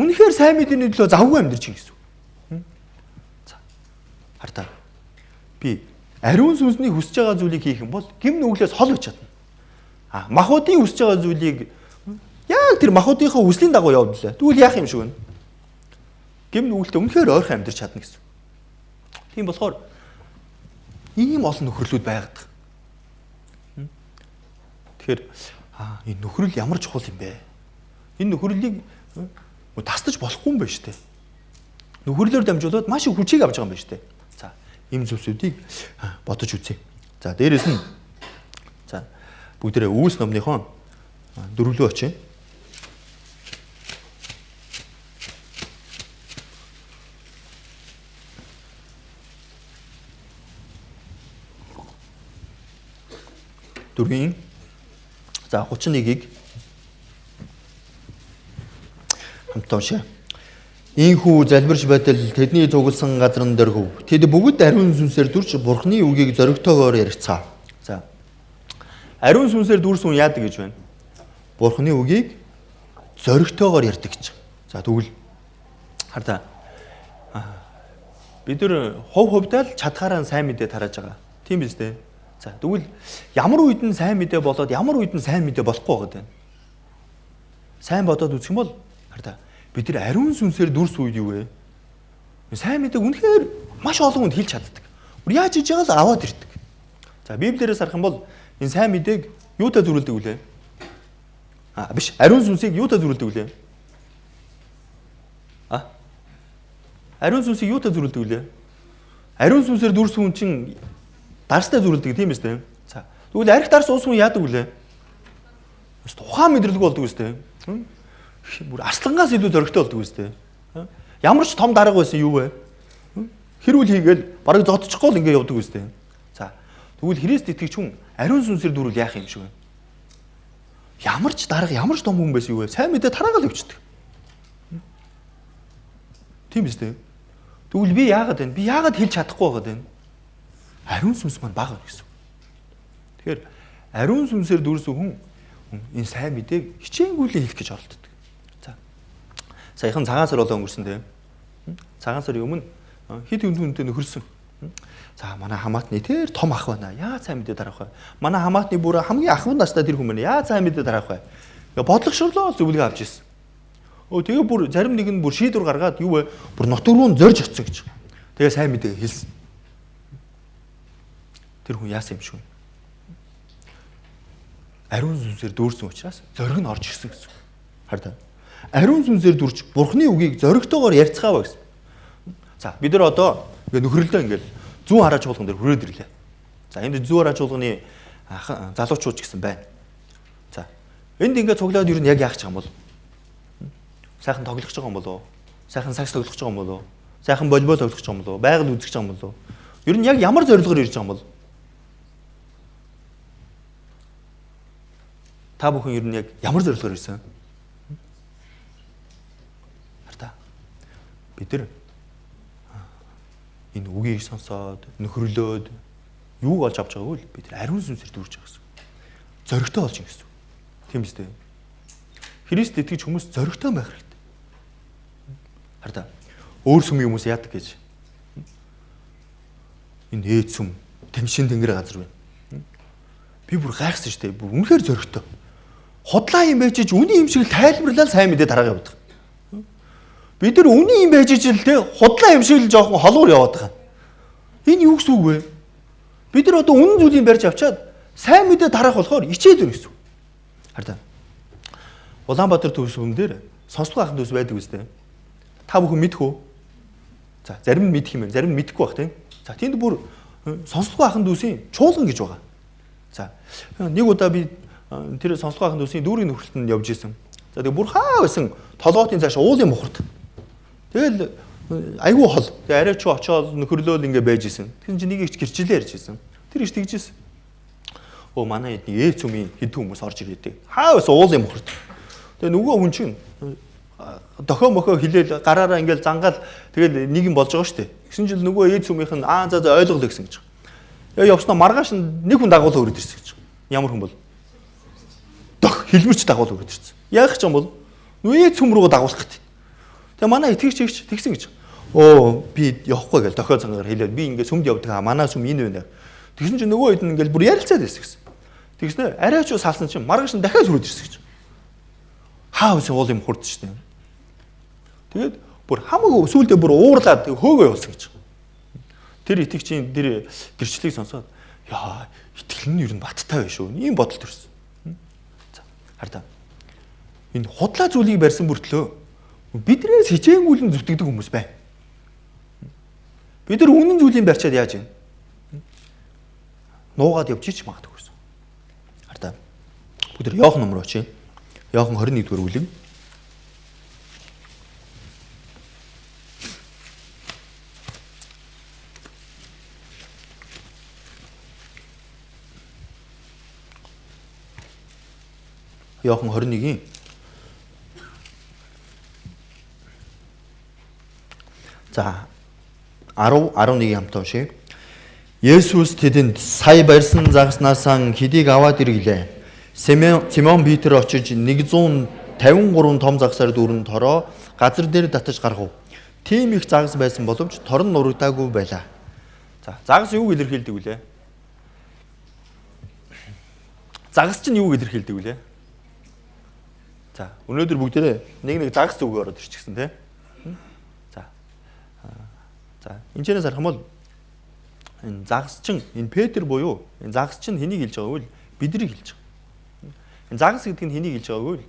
Үнэхээр сайн мэдээний төлөө завгүй амьдарч байгаа гэсэн үг. За. Хартаа. Би ариун сүнсний хүсэж байгаа зүйлийг хийх юм бол гим нүглээс хол гэж чадна. Махуудын хүсэж байгаа зүйлийг яг тэр махуудынхаа хүслийн дагуу явууллаа. Тэгвэл яах юм шиг вэ? Гим нүгэлтэй үнэхээр ойрхон амьдарч чадна гэсэн. Тийм болохоор ийм олон нөхөрлүүд байгаад. Тэгэхээр энэ нөхрөл ямар чухал юм бэ? Энэ нөхрөлийг тасдаж болохгүй юм байна шүү дээ. Нөхрөлөөр дамжуулаад маш их хүчийг авч байгаа юм байна шүү дээ. За, ийм зүйлсүүдийг бодож үзье. За, дээрэс нь за бүгдээрээ Үлс номныхон 4-лөө очие. Дөрвийн за 31-ийг хамтдаа уншаа. Ийхүү залбирч байтал тэдний цугласан газран дээр хөв. Тэд бүгд ариун сүнсээр дүрч Бурхны үгийг зоригтойгоор ярилцаа. За. Ариун сүнсээр дүрсэн яадаг гэж байна? Бурхны үгийг зоригтойгоор ярьдаг гэж. За тэгвэл хардаа. Бид нар хувьдаа л чадхаараа сайн мэдээ тарааж байгаа. Тийм биз дээ. За тэгвэл ямар үед нь сайн мэдээ болоод ямар үед нь сайн мэдээ болохгүй байгаад байна. Сайн бодоод үзэх юм бол хардаа бид нар ариун сүнсээр дүрс үед юу вэ? Сайн мэдээ үнэхээр маш олон хүнд хэлж чаддаг. Яаж хийж байгаа л аваад ирдэг. За Библиэрээс харах юм бол энэ сайн мэдээг юутай зөрүүлдэг вүлээ? Биш, ариун сүнсийг юутай зөрүүлдэг вүлээ? Ариун сүнсийг юутай зөрүүлдэг вүлээ? Ариун сүнсээр дүрс хүн чинь дарстай зөрүүлдэг тийм ээ. За тэгвэл арх дарс уус хүн яадаг вүлээ? Тухайн мэдрэлгүй болдог үстэй. Бүр арслангаас илүү зөрөгтэй болдог үстэй. Ямар ч том дарга байсан юу вэ? Хэрүүл хийгээл бараг зодчихгүй л ингэ явдаг үстэй. За тэгвэл Христ итгэж хүн ариун сүнсээр дүүрүүл яах юм шиг вэ? Ямар ч дарга, ямар ч том хүн байсан юу вэ? Сайн мэдээ тараагаал өвчдөг. Тийм үстэй. Тэгвэл би яагаад вэ? Би яагаад хэлж чадахгүй байгаад байна? Ариун сүнс маань бага гэсэн. Тэгэхээр ариун сүнсээр дүүрсэн хүн энэ сайн мэдээг хичээнгүйлэн хэлэх гэж оролддог. За. Саяхан цагаан сар болоо өнгөрсөн тийм. Цагаан сарын өмнө хэд хүнтэй нөхөрсөн. За манай хамаатны тэр том ах байна. Яаж сайн мэдээ дараах вэ? Манай хамаатны бүр хамгийн ахуй настай тэр хүн байна. Яаж сайн мэдээ дараах вэ? Бодлогошрлоо зөвлөгөө авч ирсэн. Тэгээ бүр зарим нэг нь бүр шийдвэр гаргаад юу вэ? Бүр нутг руу зорж очсон гэж. Тэгээ сайн мэдээ хэлсэн. Тэр хүн яасан юм шиг вэ? Ариун сүнсээр дүүрсэн учраас зориг нь орж ирсэн гэсэн. Хараа. Ариун сүнсээр дүрч Бурхны үгийг зоригтойгоор ярьцгааваа гэсэн. За бид нар одоо ингээ нөхрөлдөө ингээл зүүн хараа чуулган дээр хүрээд ирлээ. За энд зүүн хараа чуулганы залуучууд ч гэсэн байна. За энд ингээ цуглаад юу нь яг яах гэж байгаа юм бол? Сайхан тоглох гэж байгаа юм болов уу? Сайхан сакс тоглох гэж байгаа юм болов уу? Сайхан волейбол тоглох гэж байгаа юм болов уу? Байгаль үзэх гэж байгаа юм болов уу? Ер нь яг ямар зорилгоор ирж байгаа юм бол? Та бүхэн ер нь яг ямар зорилгоор ирсэн? бид нар энэ үгийг сонсоод нөхөрлөөд юуг олж авч байгааг л бид ариун сүнсээр дүүрж байгаа гэсэн. Зоригтой болж гэсэн. Тийм үстэй. Христ итгэж хүмүүс зоригтой байх хэрэгтэй. Хараа. Өөр сүм хүмүүс яадаг гэж. Энэ ээд сүм тэншин тэнгэр газар байна. Би бүр гайхсан шүү дээ. Бүр үнэхээр зоригтой. Худлаа юм байж ч үний юм шиг тайлбарлал сайн мэдээ тараагаа явдаг. Бид нар үний юм байж ч л те худлаа юм шиг л жоохон холуур яваад байгаа. Энэ юу гэсэн үг вэ? Бид нар одоо үнэн зүйлийг барьж авчаад сайн мэдээ тараах болохоор ичээд байна гэсэн. Хараа. Улаанбаатар төвшин дээр сонслого ахын төс байдаг үстэй. Та бүхэн мэдэх үү? За, зарим нь мэдэх юм байна, зарим нь мэдэхгүй байх тийм. За, тэнд бүр сонслого ахын төсийн чуулган гэж байгаа. За, нэг удаа би тэр сонслого ахын төсийн дүүрийн нөхрөлтөнд явж исэн. За, тэгээ бүр хаа байсан толгоотын цааш уулын мухарт. Тэгэл айгүй хол. Тэгээ арай ч очоод нөхөрлөөл ингэ байж исэн. Тэр чинь нэг их гэрчлээ ярьж исэн. Тэр иш тэгж исэн. Оо манай эдний ээлц сүмийн хэдэн хүмүүс орж ирээдэг. Хаа байсан уулын мухарт. Тэгээ нөгөө хүн чинь дохоо мохоо хилээл гараараа ингээл зангаал тэгэл нэг юм болж байгаа шүү дээ. Гэсэн жил нөгөө ээлц сүмийнх нь за ойлголоо гэсэн гэж. Яа явснаа маргааш нэг хүн дагуулаа өрөөд ирсэн гэж. Ямар хүн бол? Дох хилмэрч дагуулаа өрөөд ирсэн. Яах ч юм бол нөгөө ээлц сүм рүү дагуулах гэдэг. Тэгээ манай итгэгч тэгсэн гэж. Оо би явахгүй гэж дохоо зангаар хэлээд би ингээд сүмд явдаг манай сүм энэ байна. Тэгсэн чинь нөгөө хэд ингээл бүр ярилцаад байсан гэсэн. Тэгснэ арай ч салсан чинь маргааш нь дахиад өрөөд ирсэн гэж. Хаа үсэн уул юм хурд шүү дээ. Тэгээд бүр хамаагүй сүулдэ бүр уурлаад хөөгөө явуулсан гэж. Тэр итгэгчийн тэр гэрчлэлийг сонсоод яа итгэл нь ер нь баттай байх шүү. Ийм бодол төрсөн. За хардаа. Энэ худлаа зүйлийг барьсан бүртлөө биднээс хичээнгүүлэн зүтгэдэг хүмүүс байна. Бид нар үнэн зүйлийг барьчаад яаж юм? Нуугаад явчих ч магадгүй гэсэн. Хардаа. Бүгд Иохан номроо очие. Иохан 21-р бүлэг. Иохан 21-ийн за 10-11 хамтаа уншъя. Есүс тэдэнд сая барьсан загаснаас хэдийг аваад ирэглээ. Симон Петр очиж 153 том загсаар дүүрэн тороо газар дээр татаж гаргав. Тийм их загас байсан боловч тор нь нурагдаагүй байлаа. За, загас юуг илэрхийлдэг вүлээ? Загас чинь юуг илэрхийлдэг вүлээ? За, өнөөдөр бүгдээрээ нэг загас үг ороод ирчихсэн тий. За. За, энэ чэнээс харах юм бол энэ загас чинь энэ Петр буюу энэ загас чинь хэнийг хэлж байгааг вэ? Биднийг хэлж байгаа. Энэ загас гэдэг нь хэнийг хэлж байгааг вэ?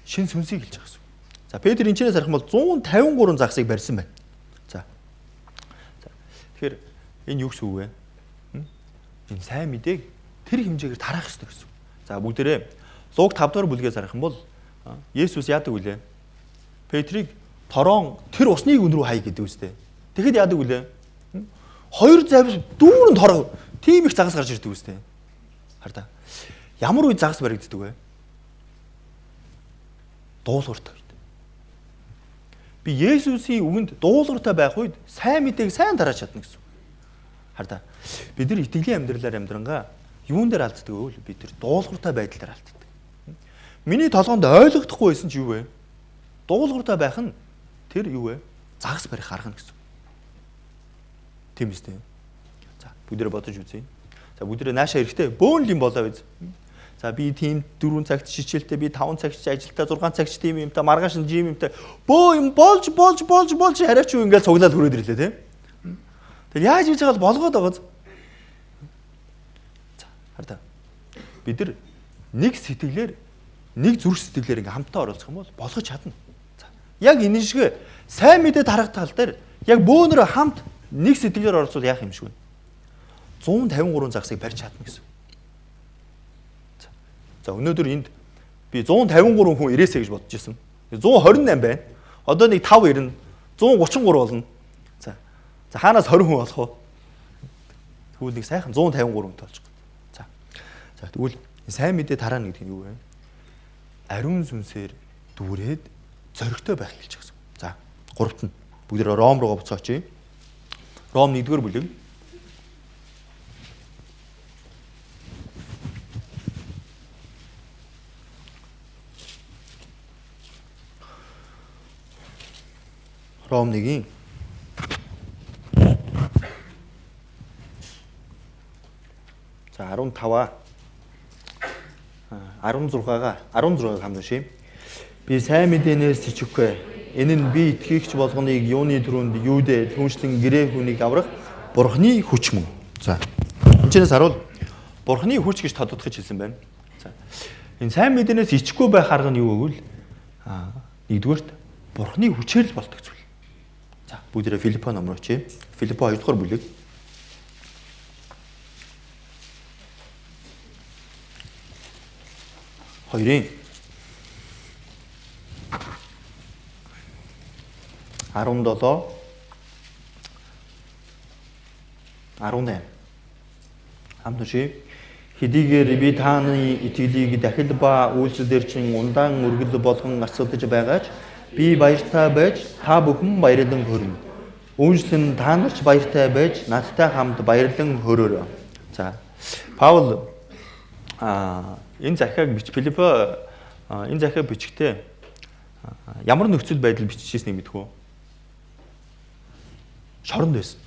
Шин сүнсийг хэлж байгаа гэсэн. За, Петр энэ чэнээс харах юм бол 153 загсыг барьсан байна. За. За. Тэгэхээр энэ юу гэсэн үг вэ? Энэ сайн мэдээг тэр хэмжээгээр тараах ёстой гэсэн. За, бүгдээрээ Луг 5-р бүлгээс харах юм бол Есүс яадаг вүлээ? Петрийг торон тэр усныг өн рүү хай гэдэг үстэй. Тэгэхэд яадаг вүлээ? Хоёр завь дүүрэн тороо тийм их загас гарч ирдэг үстэй. Хардаа. Ямар үе загас баригддаг вэ? Дуулууртай үед. Би Есүсийн үгэнд дуулууртай байх үед сайн мэдээг сайн тарааж чадна гэсэн. Хардаа. Бид нар итгэлийн амьдралаар амьдрангаа юун дээр алддаг вэ? Бид нар дуулууртай байдлаар алддаг. Миний толгоонд ойлгохдохгүй байсан ч юу вэ? Дуулууртай байх нь тэр юу вэ? Загас барих арга гэсэн. Тийм үстэй. За, бүгдээ бодож үзье. За, бүгдээ наашаа эрэхтэй бөөнл юм болоо биз. За, би тийм 4 цагт шичээлтэй, би 5 цагт ажилтаа, 6 цагт тийм юмтай, маргааш нь жим юмтай. Бөө юм болж арай ч юу ингээл цуглаад хүрээд ирлээ тий. Тэгэл яаж хийж байгаа бол болгоод байгааз. За, хардаа. Бид нар нэг сэтгэлээр нэг зүрх сэтгэлээр ингээм хамтаа оролцох юм бол болгож чадна. За. Яг энэ шиг сайн мэдээ тарах тал дээр яг бөөнөрөө хамт нэг сэтгэлээр оролцвол яах юм шиг вэ? 153 загсыг барьж чадна гэсэн. За өнөөдөр энд би 153 хүн ирээсэй гэж бодож ирсэн. 128 байна. Одоо нэг 5 ирнэ. 133 болно. За. За хаанаас 20 хүн болох вэ? Тэгвэл нэг сайхан 153 хүнтэй болж байгаа. За. За тэгвэл сайн мэдээ тараана гэдэг нь юу вэ? Ариун сүнсээр дүүрээд зоригтой байх хэлж байгаа. За Гуравт нь бүгд Ром руугаа буцаач. Ром 1-р бүлэг. Ром 1-ийн 15-аа 16-гаа хамнаши. Би сайн мэдээнээс ичвэхгүй. Энэ нь би итгэгч болгоныг юуны түрүүнд юудэ түншлэн гэрээ хүнийг аврах Бурхны хүч мөн. За. Энд харуул Бурхны хүч гэж тодотгож хэлсэн байна. За. Энэ сайн мэдээнээс ичвэхгүй байх арга нь юу гэвэл нэгдүгээрт Бурхны хүчээр л болдог зүйл. За, бүгдээрээ Филиппо номроо чи. Филиппо 2-р бүлэг. хоёрын 17 18 хамтши хэдийгээр би тааны итгэлийг дахил ба үйлчлэлээр чин ундаан үргэл болгон асуудаж байгаач би баяртай байж та бүхэн баярлан хөрнө. Үйлчлэн та нарч баяртай байж надтай хамт баярлан хөрөөрэй. За, Паул энэ захиаг Филиппо энэ захиаг бичгтээ ямар нөхцөл байдал биччихсэн юм гэдэггүй. Шоронд байсан.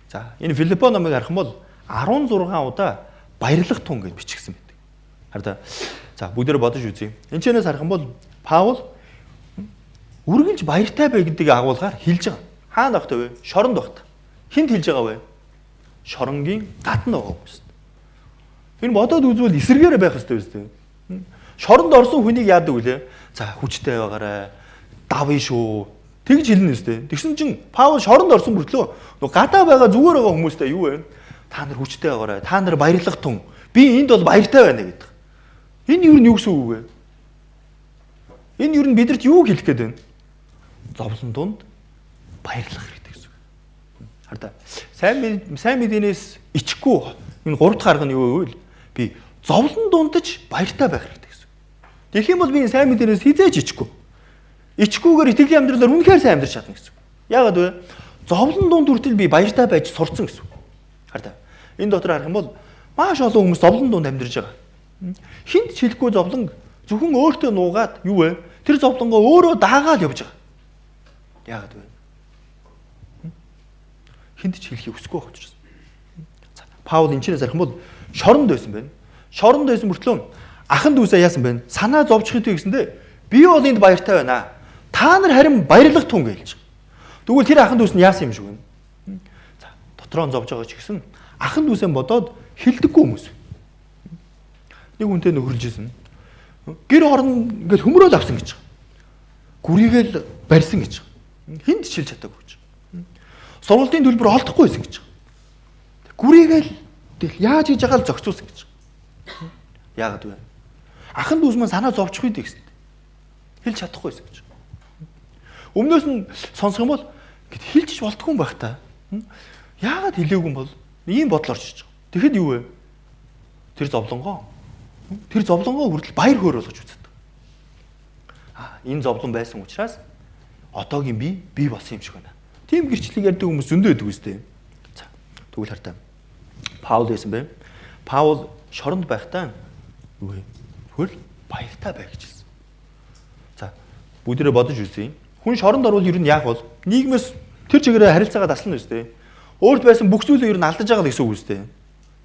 За, энэ Филиппо номыг харах юм бол 16 удаа баярлах тун гэж бичигсэн байдаг. Хараа. За, бүгдээр бодож үзье. Энд чэнээс харах юм бол Паул үргэлж баяртай бай гэдгийг агуулгаар хэлж байгаа. Хаана багтаа вэ? Шоронд багтаа. Хинт хэлж байгаа вэ? Шоронгийн гадна байгаа хүмүүс. Энэ бодоод үзвэл эсэргээрээ байх хэрэгтэй үстэй. Шоронд орсон хүнийг яадаг вүлээ? За, хүчтэй байгаарай. Давъя шүү. Тэгж хэлнэ үстэй. Тэгсэн чинь Паул шоронд орсон мөртлөө гадаа байгаа зүгээр байгаа хүмүүстэй юу вэ? Та нар хүчтэй байгаарай. Та нар баярлах тун. Би энд бол баяртай байна гэдэг. Энэ юу нь юу гэсэн үг вэ? Энэ юу нь бидэрт юу хэлэх гээд байна? Зовлон дунд баярлах хэрэгтэй гэсэн үг. Хараа. Сайн мэдээнээс ичхгүй энэ 3 дахь арга нь юу вэ? Би зовлон дундаж баяртай байх хэрэгтэй гэсэн. Тэгэх юм бол би сайн мэдээнээс хизээж ичхгүй. Ичгүйгээр итгэлийн амьдралаар үнэхээр сайн амьдрч чадна гэсэн. Яагаад вэ? Зовлон дунд хүртэл би баяртай байж сурцсан гэсэн. Хараа. Энэ дотор харах юм бол маш олон хүмүүс зовлон дунд амьдарч байгаа. Хинт ч хэлэхгүй зовлон зөвхөн өөртөө нуугаад юу вэ? Тэр зовлонгоо өөрөө даагаад явж байгаа. Яагаад вэ? Хинт ч хэлхийг хүсэхгүй байх учраас. За, Паул энэ чэнээс харах юм бол шоронд байсан байна. Шоронд байсан мөртлөө ахын дүүсээ яасан бэ? Санаа зовчих идэв гэсэндээ би бол энд баяртай байна. Та нар харин баярлах тун гэлж. Тэгвэл тэр ахын дүүс нь яасан юм шиг вэ? За, дотроо нь зовж байгаа ч гэсэн ахын дүүсээ бодоод хилдэггүй хүмүүс. Нэг хүнтэй нөхөрлж исэн. Гэр орон ингээл хөмрөөл авсан гэж. Гүрийгээл барьсан гэж. Хинт ч хэлж чадаагүй гэж. Сургуулийн төлбөр олдохгүй байсан гэж. Гүрийгээл яаж хийж байгаа л зохицуулсан гэж. Яагаад вэ? Ахын дүүс маань санаа зовчих үед гэсэн. Хэлж чадахгүй байсан гэж. Өмнөөс нь сонсох юм бол гэт хэлж болтгүй юм байх та. Яагаад хэлээгүй юм бол ийм бодол орж иж байгаа. Тэгэхэд юу вэ? Тэр зовлонгоо хүртэл баяр хөөр болгож үздэг. Энэ зовлон байсан учраас одоогийн би болсон юм шиг байна. Тийм гэрчлэг ярьдаг хүмүүс зөндөө байдаг үстэй. За, тэгвэл хартаа. Паул байсан бэ? Паул шоронд байхдаа юу вэ? Хөл баяртай бай гэж хэлсэн. За, бүгдээрээ бодож үзье. Хүн шоронд орвол ер нь яах вэ? Нийгмээс тэр чигээрээ харилцаагаа таслана үстэй. Өөрт байсан бүх зүйлээ ер нь алдаж байгаа гэсэн үг үстэй.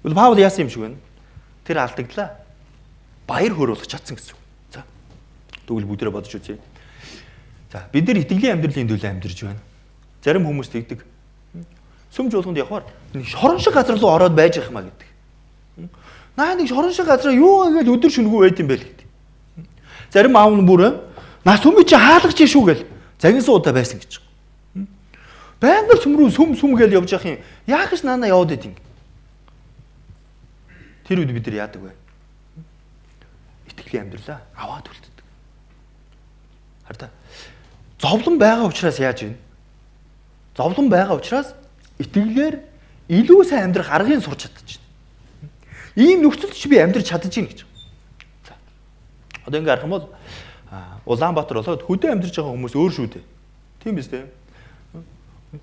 Тэгвэл Паул яасан юм шиг байна? Тэр алдагдлаа. Баяр хөөрүүлж чадсан гэсэн үг. За. Тэгвэл бүгдээрээ бодож үзье. За, бид нар итгэлийн амьдралын төлөө амьдарч байна. Зарим хүмүүс тэгдэг. Сүм жуулганд явахаар шорон шиг газар руу ороод байж их маа гэдэг. Наа нэг шорон шиг газар юу ингээл өдөр шөнөгүй байт юм бэ л гэдэг. Зарим аав нь бүр наа сүм чи хаалгач шүү гэл загин суудаа байсан гэж. Байнга сүм рүү сүм гээл явж явах юм. Яах гэж наана яваад байт юм. Тэр үед бид нар яадаг вэ? Итгэлийн амьдралаа аваад үлддэг. Хараа. Зовлон байгаа учраас яаж вэ? Зовлон байгаа учраас итгэлээр илүү сайн амьдрах аргыг сурч чадчих. Ийм нөхцөлд ч би амьдрч чадчих гэж. За. Одоо ингээ харах юм бол Улаанбаатар болоод хөдөө амьдарч байгаа хүмүүс өөр шүү дээ. Тийм биз дээ.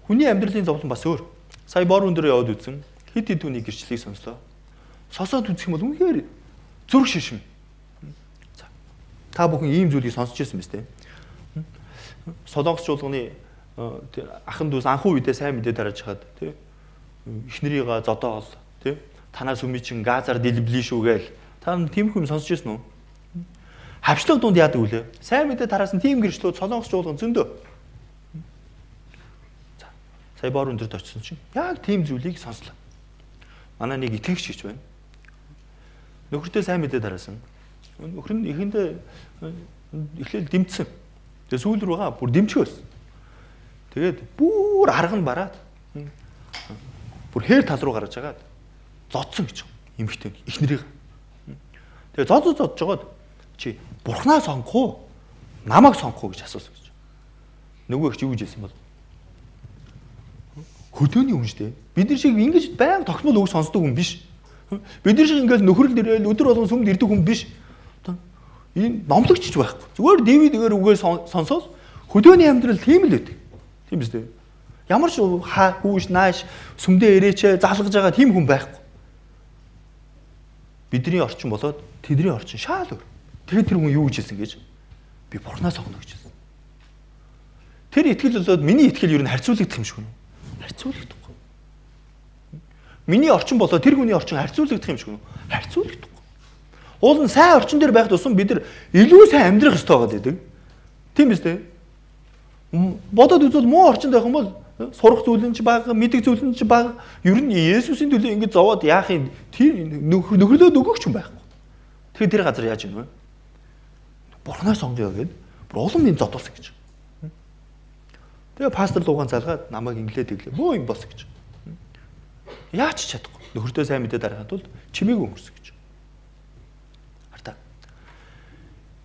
Хүний амьдралын зовлон бас өөр. Сая бор өндөр яваад үзсэн. Хэд хэд хүний гэрчлэлийг сонслоо. Сосоод үзэх юм бол үнэхээр зүрх шишим. За. Та бүхэн ийм зүйлийг сонсч байсан биз дээ. Солонгос чуулганы ахын дүүс анхуу үедээ сайн мэдээ дарааж хаад тий. Эхнэрийгээ зодоол тий. Танаас өмнө чин газар дэлблий шүү гээл. Та тиймэрхүү юм сонсч байсан уу? Хавчлаг дунд яадаг үлээ. Сайн мэдээ тараас нь тийм гэрчлүүд солонгос чуулган зөндөө. За. Сая бор өндөрт очсон чинь яг тийм зүйлийг сонслоо. Манай нэг итгэгч гэж байна. Нөхөртөө сайн мэдээ дараасан. Нөхөр нь ихэндээ эхлээл дэмцсэн. Тэгээ сүүл рүүгээ бүр дэмчгөөс. Тэгээд бүр арга нь бараад бүр хээр тал руу гарч агаад зодсон гэж эмхтэй эхнэрийг. Тэгээ зодж жоод чи бурхнаа сонгох уу? Намайг сонгох уу гэж асуусан гэж. Нөгөө их чи юу гэж хэлсэн бол хөдөөний хүн шүү дээ. Бид нар шиг ингэж байнга тогтмол үг сонсдог хүн биш. Бид нар шиг ингээл нөхрөл дээрэл өдөр болгон сүмд ирдэг хүн биш. Энэ номлогч ч байхгүй. Зүгээр DVD-гээр үгээ сонсоод хөдөөний амьдрал тийм л байдаг. Тийм биз дээ. Ямар ч хүүш нааш сүмдээ ирээч залгаж байгаа тийм хүн байхгүй. Бидний орчин болоод тэдний орчин шаал өөр. Тэгээд тэр хүн юу гэж хэлсэн гэж би бурхнаа сонгоно гэж хэлсэн. Тэр итгэл болоод миний итгэл юу н харьцуулагдах юм шиг үү? Харьцуулагдахгүй. Миний орчин болоод тэр хүний орчин харьцуулагдах юм шиг үү? Харьцуулагдахгүй. Уул нь сайн орчин дээр байх тусам бид нар илүү сайн амьдрах ёстой байдаг. Тийм биз дээ? Бодоод үзвэл муу орчинд байх юм бол сурах зүйл нь ч бага, мэдэх зүйл нь ч бага. Ер нь Есүсийн төлөө ингэж зовоод яах юм? Тэр нөхрөлөө өгөх юм байхгүй. Тэгэхээр тэр газар яаж ийнвэ? Бурхнаа сонгоё гэд бүр улам юм зодуулсан гэж. Тэгээ пастор луугаан залгаад намайг инглээ тэглээ. Мөө юм бос гэж. Яаж ч чадахгүй. Нөхөртөө сайн мэдээ дарахад бол чимээг өнгөрсөн гэж. Хартаа.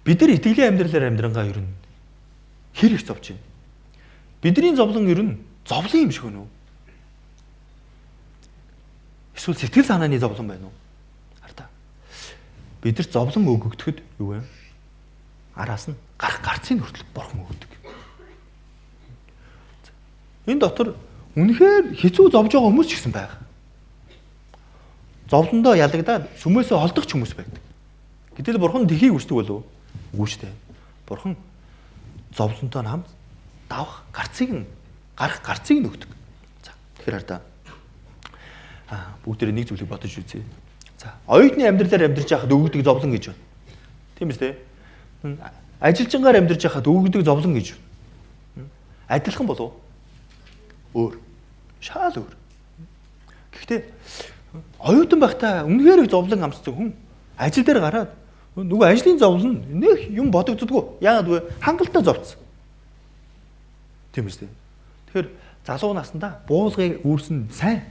Бид нар итгэлийн амьдралаар амьдрангаа ер нь хэр их зовж байна. Бидний зовлон ер нь зовлон юм шиг байна уу? Эсвэл сэтгэл санааны зовлон байна уу? Хартаа. Бид нар зовлон өгөгдөхөд юу вэ? Араас нь гарцын хүртэл бурхан өгдөг. Энэ дотор үнэхээр хэцүү зовж байгаа хүмүүс ч гэсэн байна. Зовлондоо ялагдаад сүмээсээ холдох ч хүмүүс байдаг. Гэтэл бурхан тэхийг хүсдэг болов уу? Үгүй шүү дээ. Бурхан зовлонтой хамт давах гарах гарцыг нь өгдөг. За тэгэхээр хардаа. Бүгдээрээ нэг зүйлийг бодож үзье. За оюутны амьдралаар амьдарч байхад өгдөг зовлон гэж байна. Тийм биз дээ? Ажилчингаар амьдарч байхад өгдөг зовлон гэж байна. Адилхан болов уу? Өөр. Шал өөр. Гэхдээ оюутан байхдаа үнэхээр их зовлон амссан хүн ажил дээр гараад нөгөө ажлын зовлон нэг юм бодогддоггүй. Яагаад вэ? Хангалттай зовцсон. Тийм биз дээ. Тэгэхээр залуу наснда буулгыг үүрсэн сайн.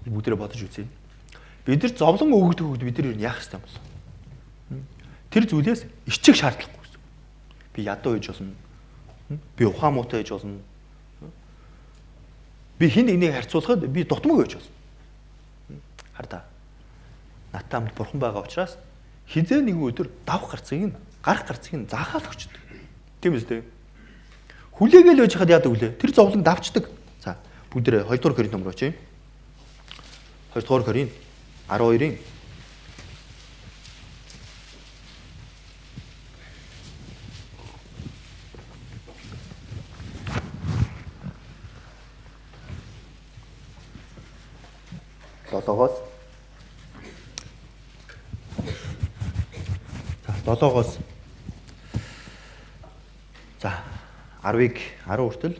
Бүгдээрээ бодож үзье. Бид нар зовлон өгөгдөх үед бид нар яах ёстой юм бол? Тэр зүйлээс ичих шаардлагагүй гэсэн. Би ядуу хийж болно. Би ухаан муутай хийж болно. Би хин нэгнийг харьцуулахад би дутмаг байж болно. Хардаа. Натамд бурхан байгаа учраас хизээ нэг өдөр давх гарцыг нь гарах гарцыг нь заахаад өгчдөг. Тийм үстэй. Хүлээгээл байж хаад яадаг вүлээ? Тэр зовлон давчдаг. За бүгдээ 2 дугаар Коринт номроо очие. 2 дугаар Коринт 12-ийн 7-оос 10-ыг 10 хүртэл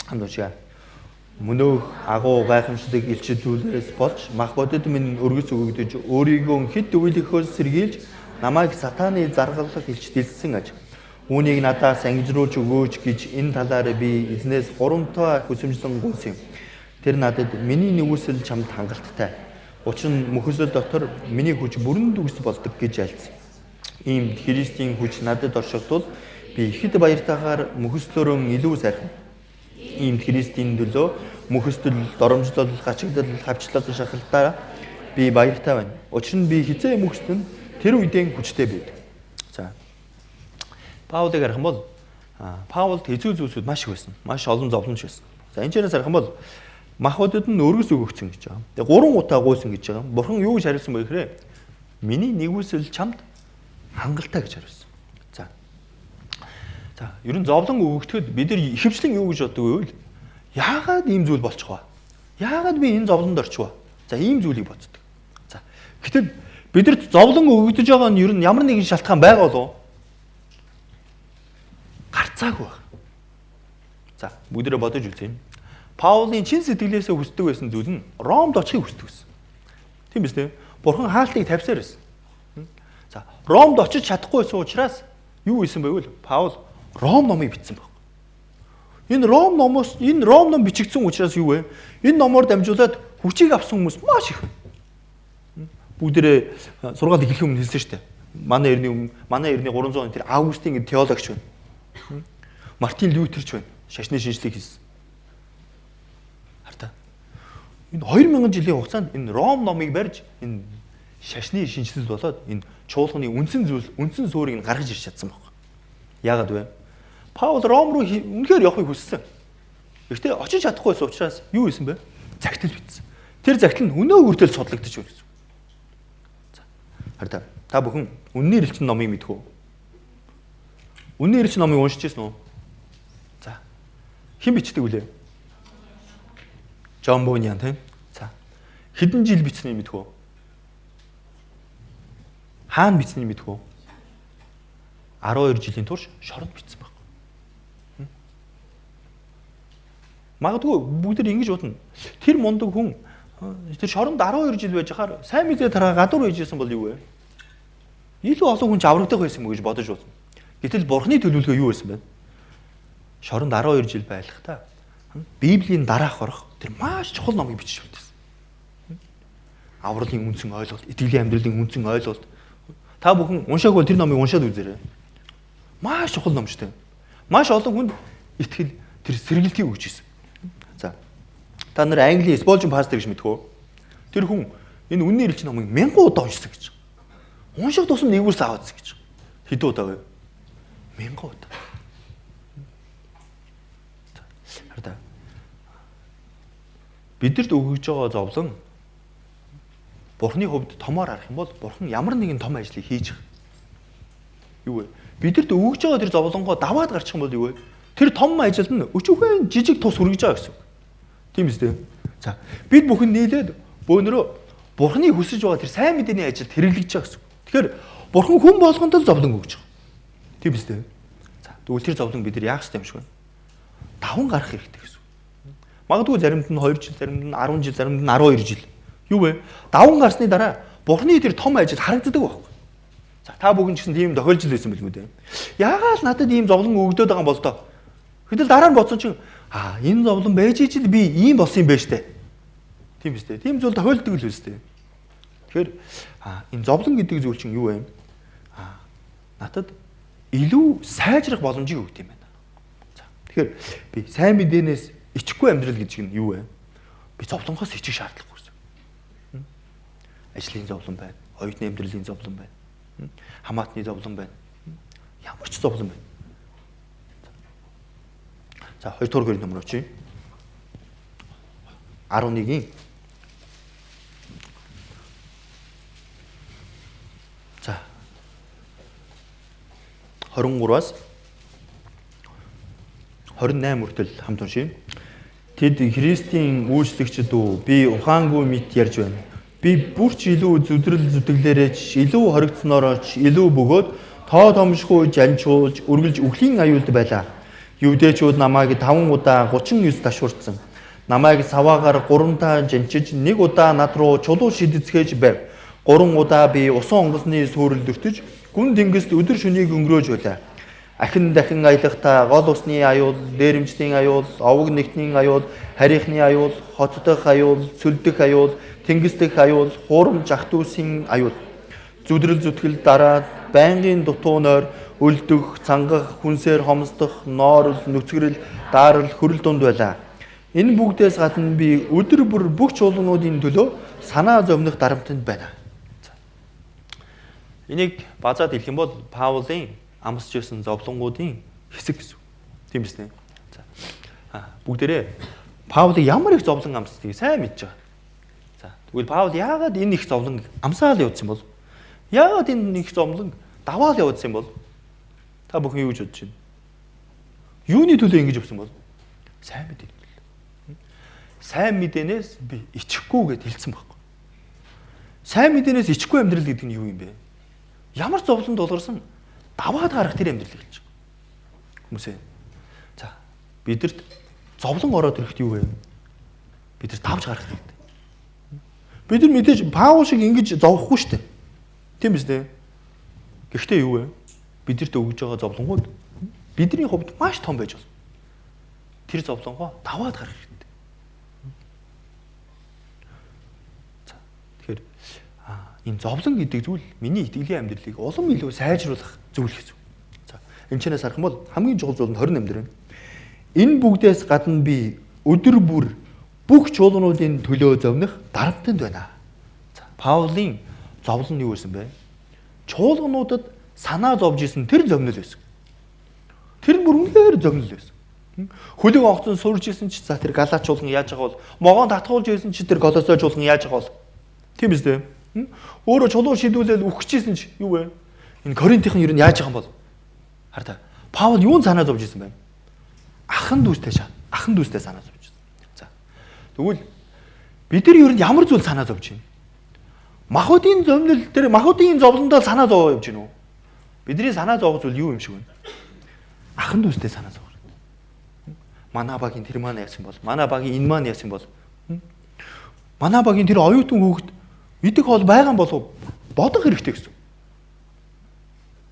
хамт уншия. Мөнөөх агуу гайхамшигт илчилүүлээс болж мах бодит минь өргөц өгөгдөж өөрийгөө хэд үйлөхөөс сэргийлж намайг сатааны заргалах илч дэлсэн аж. Үүнийг надаас ангижруулж өгөөч гэж энэ талаар би эзнээс 3 тоо хүсэмжлэн гуйсан юм. Тэр надад миний нэгүсэл чамд хангалттай. Учир нь мөхөсөл дотор миний хүч бүрэн дүгс болдог гэж альцсан. Ийм Христийн хүч надад оршигдвол би ихэд баяртайгаар мөхөслөөрөө илүү сайхан. Ийм Христийн төлөө мөхөсдөл, доромжлол, гачигдал, хавчлал, шахалтаа би баяртай байна. Учир нь би хизээ мөхөсдөн тэр үедээ хүчтэй байдаг. За. Паулыг харах юм бол Паулд хэцүү зүйлсүүд маш их байсан. Маш олон зовлонч байсан. За энэ чанаас харах юм бол махбодод нь өргөс өгөгдсөн гэж байгаа. Тэгээ 3 удаа гуйсан гэж байгаа. Бурхан юу гэж хариулсан бэ гэхээр миний нэгүсэл чамд хангалттай гэж хариулсан. За ер нь зовлон өгөгдөхөд бид нар ихэвчлэн юу гэж боддог вэ гэвэл яагаад ийм зүйл болчих вэ? Яагаад би энэ зовлонд орчих вэ? За ийм зүйлийг боддог. За гэтэл бидэрт зовлон өгөгдөж байгаа нь ер нь ямар нэгэн шалтгаан байгаа болов уу? Гарцаагүй байна. За бүгдээрээ бодож үзье. Паулын чин сэтгэлээсээ хүсдэг байсан зүйл нь Ромд очихыг хүсдэг байсан. Тийм биз дээ? Бурхан хаалтыг тавьсаар байсан. За Ромд очиж чадахгүй байсан учраас юу хийсэн бэ гэвэл Паул Ром номыг бичсэн баг. Энэ Ром ном бичигдсэн учраас юу вэ? Энэ номоор дамжуулаад хүчийг авсан хүмүүс маш их. Бүгдээрээ сургаал эхлэх өмнө хэлсэн шүү дээ. Манай эртний 300 он тэр Августин гэдэг теологч байна. Мартин Лютерч байна. Шашны шинжлэх хийсэн. Хартаа. Энэ 2000 жилийн хугацаанд энэ Ром номыг барьж энэ шашны шинжлэл болоод энэ чуулганы үндсэн суурийг гаргаж ирч чадсан баг. Яагаад вэ? Паул Ром руу үнэхээр явахыг хүссэн. Гэхдээ очиж чадахгүй байсан учраас юу хийсэн бэ? Загтал бичсэн. Тэр загтал нь өнөө үрдэл судлагдаж байна гэсэн. За. Харин та бүхэн үнний эрэлчин номыг мэдэх үү? Үнний эрэлчин номыг уншиж ирсэн үү? За. Хэн бичдэг вүлээ? Джон Буниан тийм. За. Хэдэн жил бичсэнийг мэдэх үү? Хаана бичсэнийг мэдэх үү? 12 жилийн турш шоронд бичсэн баг. Магадгүй бүгд ингэж бодно. Тэр мундаг хүн тэр шоронд 12 жил байж хахаар сайн мэдээ тараа гадуур байж исэн бол юу вэ? Илүү олон хүн ч аврагдах байсан мө гэж бодож байна. Гэтэл Бурхны төлөвлөгөө юу байсан бэ? Шоронд 12 жил байлгахдаа Библийн дараах орох тэр маш чухал номыг бичиж үлдээсэн. Авралын үндсэн ойлголт, итгэлийн амьдралын үндсэн ойлголт. Та бүхэн уншаагүй тэр номыг уншаад үзээрэй. Маш чухал ном шүү дээ. Маш олон хүнд итгэл тэр сэргэлтийг өгч ирсэн. За. Та нар Английн Spurgeon пастор гэж мэдэх үү? Тэр хүн энэ үнний эрэлчин номыг 1000 удаа уншсан гэж. Унших тусам нэгүрс аваадсан гэж. Хэдэн удаа вэ? 1000 удаа. Хараа. Бидэрт өгөж байгаа зовлон Бурхны хувьд томоор харах юм бол Бурхан ямар нэгэн том ажлыг хийж байгаа. Юу вэ? Бидэрт өгөж байгаа тэр зовлонгоо даваад гарчих юм бол юу вэ? Тэр том ажилд нь өчүүхэн жижиг тус хүргэж байгаа гэсэн үг. Тийм биз дээ. За, бид бүхэн нийлээд бөөнөрөө Бурхны хүсэж байгаа тэр сайн мэдээний ажилд хэрэглэж байгаа гэсэн үг. Тэгэхээр Бурхан хүн болгонд л зовлон өгж байгаа. Тийм биз дээ. За, тэгвэл тэр зовлон бид нар яах ёстой юм шиг байна? Даван гарах хэрэгтэй гэсэн үг. Магадгүй заримд нь 2 жил, заримд нь 10 жил, заримд нь 12 жил. Юу вэ? Даван гарсны дараа Бурхны тэр том ажил харагддаг байхгүй. За, та бүхэн ч гэсэн тийм тохиолдол байсан билгүй дээ. Яагаад надад ийм зовлон өгдөөд байгаа юм бол тоо? Гэтэл дараа нь бодсон чинь энэ зовлон байж ижил би ийм болсон юм байна штэ. Тийм биз дээ. Тийм зүйл тохиолддог л үстэй. Тэгэхээр энэ зовлон гэдэг зүйл чинь юу вэ? Надад илүү сайжрах боломжийг өгд юм байна. За. Тэгэхээр би сайн мэдээнээс ичихгүй амьдрал гэж нь юу вэ? Би зовлонгоос ичих шаардлагагүй гэсэн. Ажлын зовлон байна, оюутны амьдралын зовлон байна. Хамаатны зовлон байна. Ямар ч зовлон байна. За 2 дугаар гэрийн номер очие. 11-ийн за 23-аас 28 хүртэл хамт уншия. Тэд Христийн үйлчлэгчид үү, би ухаангүй мэд ярьж байна. Би бүрч илүү зүдрэл зүтгэлээрээч, илүү хоригдсноорооч, илүү бөгөөд тоо томшгүй жанчуулж, үргэлж өхлийн аюулд байлаа. Юудэчүүд намайг 5 удаа 39 ташуурцсан. Намайг саваагаар 3 таа жанчиж, 1 удаа над руу чулуу шидэцгээж байв. 3 удаа би усан онгоцны сүрэл дөртөж, гүн тэнгист өдөр шөнийг өнгөрөөж байлаа. Ахин дахин аялахдаа гол усны аюул, дээрэмчдийн аюул, овог нэгтний аюул, харийнхны аюул, хот дах аюул, сүлдэх аюул, тэнгис дэх аюул, хуурамч ах дүүсийн аюул. Зүдрэл зүтгэл дараа байнгын дутуу нойр, өлдөх, цангах, хүнсээр хомсдох, ноорл, нүцгэрэл, даарл, хөрөл дунд байлаа. Энэ бүгдээс гадна би өдөр бүр бүх чуулгануудын төлөө санаа зовних дарамтанд байна. Энийг базаад хэлэх юм бол Паулын амсч байсан зовлонгуудын хэсэг гэсэн. Тийм биз дээ. За. Бүгдээрээ Паулыг ямар их зовлон амсдгийг сайн мэдж байгаа. За. Тэгвэл Паул яагаад энэ их зовлон амсаал явуулсан бол? Яагаад энэ их зовлон даваал явуулсан бол? Та бүхэн юу гэж бодож байна? Юуны төлөө ингэж өгсөн бол? Сайн мэдээ. Сайн мэдээнээс би ичихгүй гэд хэлсэн байхгүй. Сайн мэдээнээс ичихгүй амьдрал гэдэг нь юу юм бэ? Ямар зовлон дулгарсан даваад гарах тэр амьдрал гэж байна. Хүмүүсээ. За, бидэрт зовлон ороод ирэхэд юу вэ? Бид нар давж гарах хэрэгтэй. Бид нар мэдээж Паул шиг ингэж зовхгүй шүү дээ. Тийм биз дээ? Гэхдээ юу вэ? Бидэрт өгж байгаа зовлонгууд бидний хувьд маш том байж болно. Тэр зовлонгоо даваад гарах хэрэгтэй. За, тэгэхээр энэ зовлон гэдэг зүйл миний итгэлийн амьдралыг улам илүү сайжруулах зүйл гэсэн. За, энэ чэнээс харах юм бол хамгийн чухал зүйл нь 28 дээр байна. Энэ бүгдээс гадна би өдөр бүр бүх чуулгануудын төлөө зовних дарамтанд байна. За, Паулийн зовлон нь юу байсан бэ? Чуулгануудад санаа зовж исэн тэр зовнил байсан. Тэр бүр үнээр зовнил байсан. Хөлөг онгоцон сурж исэн ч за тэр Галаат чуулган яаж байгаа бол могоон татгуулж исэн ч тэр Колосой чуулган яаж байгаа бол тийм биз дээ. Өөрөө чулуу шидүүлэл үхчихсэн ч юу вэ? Энэ Коринтын ер нь яаж байгаа юм бол хар та. Паул юун санаа зовж исэн бэ? Ахан дүүстэй санаа зовж исэн. За. Тэгвэл бид нар ер нь ямар зүйл санаа зовж байна? Махуудын зовнил тэр махуудын зовлондоо санаа зовоо явж гинүү. Бидний санаа зовох зүйл юу юм шиг вэ? Ахан дүүстэй санаа зовох. Манай багийн тэр маань яасан бол, манай багийн энэ маань яасан бол, манай багийн тэр оюутан хүүхэд идэх хол байгаа болов бодох хэрэгтэй гэсэн.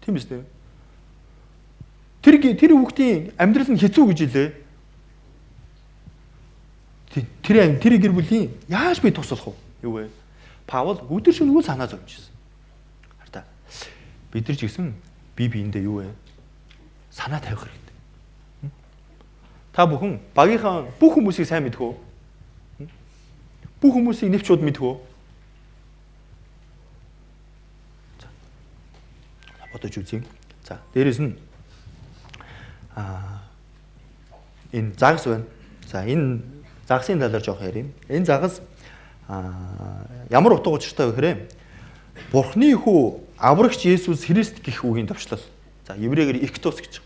Тийм биз дээ. Тэр хүүхдийн амьдрал нь хэцүү гэж хэлээ. Тэр гэр бүлийн яаж би туслах вэ? Юу вэ? Паул өдөр шөнөгүй санаа зовж ирсэн. Хараа. Бид нар ч гэсэн бие биендээ юу вэ? Санаа тавих хэрэгтэй. Та бүхэн багийнхаа бүх хүмүүсийг сайн мэдэх үү? Бүх хүмүүсийг нэвч чууд мэдэх үү? За. Бодож үзье. За, дээрэс нь энэ загас байна. За, энэ загасын талаар жоох ярив. Энэ загас ямар утга учиртай вэ гэхээр Бурхны хүү аврагч Есүс Христ гэх үгийн товчлол. За, еврейгээр Иктос гэж.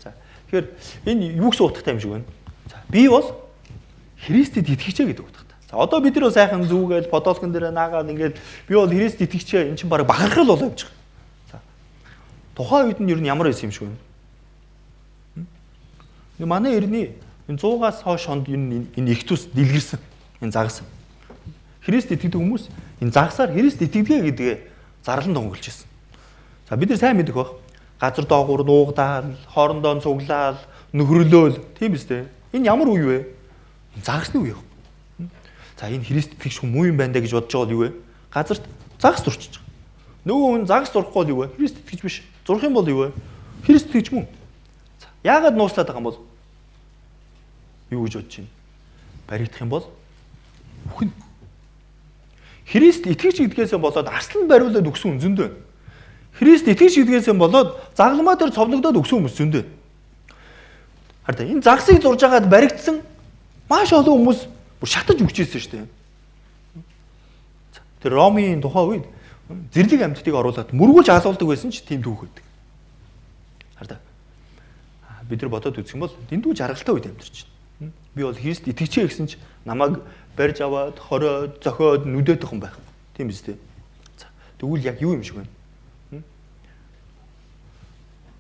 За, тэгэхээр энэ юу гэсэн утгатай юм шиг байна. За, би бол Христэд итгэжээ гэдэг утгатай. За, одоо бид нар сайхан зүгээд подолкон дээр наагаад ингээд би бол Христ итгэжээ эн чинь баг бахархал болоо явж байгаа. За. Тухайн үед нь ер нь ямар байсан юм шиг байна. Манай эртний энэ 100-аас хойш хонд энэ Иктос дэлгэрсэн. Энэ загас. Христ итгэдэг хүмүүс энэ загасаар Христ итгэдэг гэдгээ зарлан тонголж ирсэн. За, бид нар сайн мэдэх баг. Газар доогуур нуугдаал, хоорондоо цуглаал, нөхрөлөөл, тийм биз дээ. Энэ ямар үе вэ? Энэ загасны үе. За, энэ Христ итгэж хүн муу юм байна гэж бодож байгаа бол юу вэ? Газарт загас зурчих. Нөгөө хүн загас зурхгүй бол юу вэ? Христ итгэж биш. Зурх юм бол юу вэ? Христ итгэж мөн. За, яагаад нууцлаад байгаа юм бол? Юу гэж бодож байна? Баригдах юм бол бүхэн Христ итгэж гэдгээсээ болоод арслан бариулаад өгсөн хүн зөндөө. Христ итгэж гэдгээсээ болоод загламаа дээр цовлогдоод өгсөн хүмүүс зөндөө. Хараа энэ загсыг зурж агаад баригдсан маш олон хүмүүс бүр шатаж өгчээсэн шүү дээ. Тэр Ромын тухайн үед зэрлэг амьтдыг оруулаад мөргүүлж алуулдаг байсан ч тийм түүх байдаг. Хараа. Бид нар бодоод үзэх юм бол дэндүү жаргалтай үед амьдарч байна. Би бол Христ итгэжээ гэсэн ч намайг барьж аваад хороод зохиод нүдээд тохон байх. Тийм биз дээ. За, тэгвэл яг юу юм шиг байна?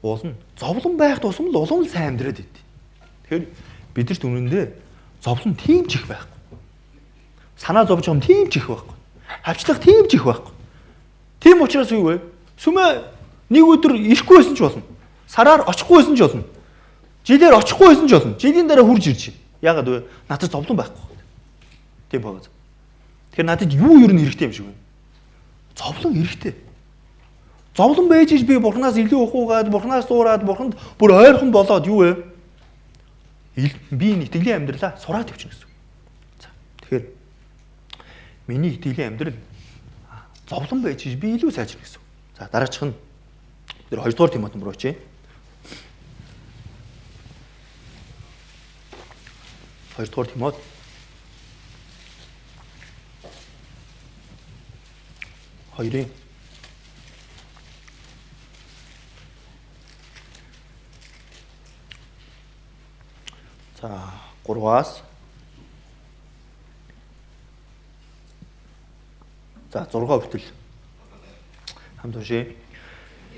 Уулна. Зовлон байх тусам л улам сайн амьдраад идэв. Тэгэхээр бидэрт үнэндээ зовлон тийм ч их байхгүй. Санаа зовж байгаа юм тийм ч их байхгүй. Хавчлах тийм ч их байхгүй. Тийм учраас юу вэ? Сүмээ нэг өдөр ирэхгүй байсан ч болно. Сараар очихгүй байсан ч болно. Жилээр очихгүй байсан ч болно. Жилийн дараа хурж ирж байна. Яагаад вэ? Надад зовлон байхгүй. Тийм байна. Тэгэхээр надад юу ер нь хэрэгтэй юм шиг байна? Зовлон хэрэгтэй. Зовлон байж иж би Бурханаас илүү ухуугаад, Бурханаас дуурайад, Бурханд бүр ойрхон болоод юу вэ? Би итгэлийн амьдралаа сураад явчихна гэсэн. За. Тэгэхээр миний итгэлийн амьдрал зовлон байж иж би илүү сайжрах гэсэн. За, дараачих нь тэр 2 дугаар Тимоти руу очие. 2-р Тимот 2-ын за 3-аас за 6 хүртэл хамт уншъя.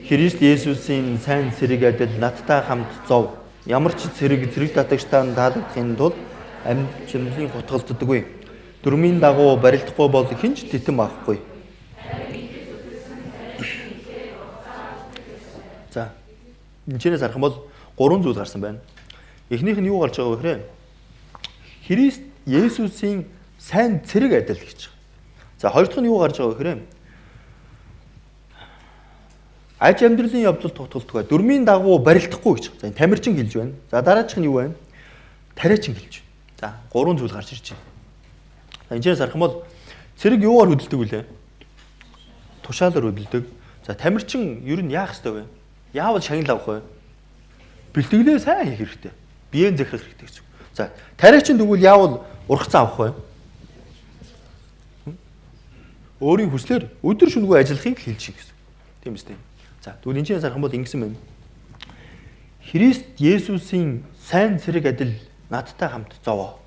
Христ Есүсийн сайн цэрэг адил надтай хамт зов. Ямар ч цэрэг татагчдаа таалагдахын тулд амжилтын хутгалддаггүй. Дүрмийн дагуу барилдахгүй бол хинч титэм авахгүй. За энэчнээс харах юм бол 3 зүйл гарсан байна. Эхнийх нь юу гарч байгаа вэ гэхээр Христ Есүсийн сайн цэрэг адил гэж. За хоёр дахь нь юу гарч байгаа вэ гэхээр аж амьдралын явдал тутгалдаггүй. Дүрмийн дагуу барилдахгүй гэж. За энэ тамирчин хэлж байна. За дараачих нь юу вэ? Тариачин хэлж байна. За 3 зүйл гарч ирж байна. За энэчнээс харах юм бол цэрэг юугаар хөдөлдөг вүлээ? Тушаалаар хөдөлдөг. За тамирчин ер нь яах ёстой вэ? Яавал шагнал авах вэ? Бэлтгэлээ сайн хийх хэрэгтэй. Биеэн захирах хэрэгтэй гэсэн. За тариачин тэгвэл яавал ургацсан авах вэ? Өөрийн хүслээр өдөр шөнөгүй ажиллахыг хэлж шиг гэсэн. Тийм үстэй. За тэгвэл энэ ч харах юм бол ингэсэн байна. Христ Есүсийн сайн цэрэг адил надтай хамт зовоо.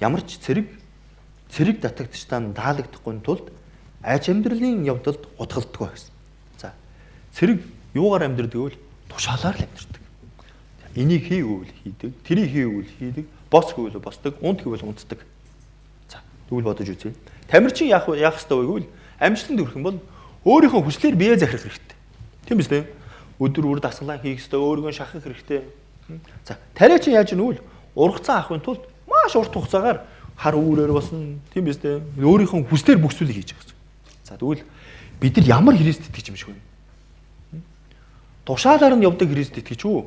Ямар ч цэрэг татагдчдаа таалагдахгүй тулд аж амьдралын явдалд утгалдаггүй гэсэн. За цэрэг юугаар амьдрдаг вэ? Тушаалаар л амьдрдаг. Энийг хийвэл хийдэг, тэрийг хийвэл хийдэг, бос гэвэл босдог, унт гэвэл унтдаг. За тэгвэл бодож үзье. Тамирчин яах ёстой вэ гэвэл амжилтанд хүрэх юм бол өөрийнхөө хүслээр бие захирах хэрэгтэй. Тийм биз дээ? Өдөр бүр дасгалаа хийх ёстой, өөрийгөө шахах хэрэгтэй. За тариачин яаж нүүл ургацсан авахын тулд маш урт хугацаагаар хар үүрээр босно. Тийм биз дээ? Өөрийнхөө хүслээр бүх зүйлийг хийж байгаа. За тэгвэл бид нар ямар Христ итгэж юм шиг вэ? Тушаалаар нь явдаг Христ итгэж үү?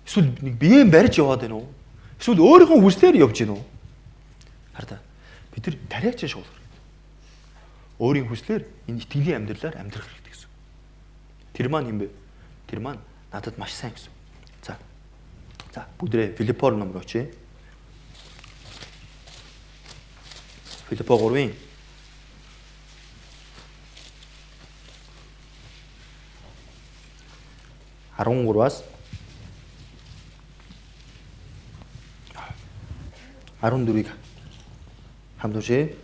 Эсвэл нэг биеэн барьж яваад байна уу? Эсвэл өөрийнхөө хүслээр явж байна уу? Хараа. Бид нар тариачин шуулах хэрэгтэй. Өөрийн хүслээр энэ итгэлийн амьдралаар амьдрах хэрэгтэй гэсэн. Тэр маань юм бэ? Тэр маань надад маш сайн гэсэн. За бүгдээ Филиппор номер очие. Филиппо 3-ын 13-аас 14-ийг хамт уншъя.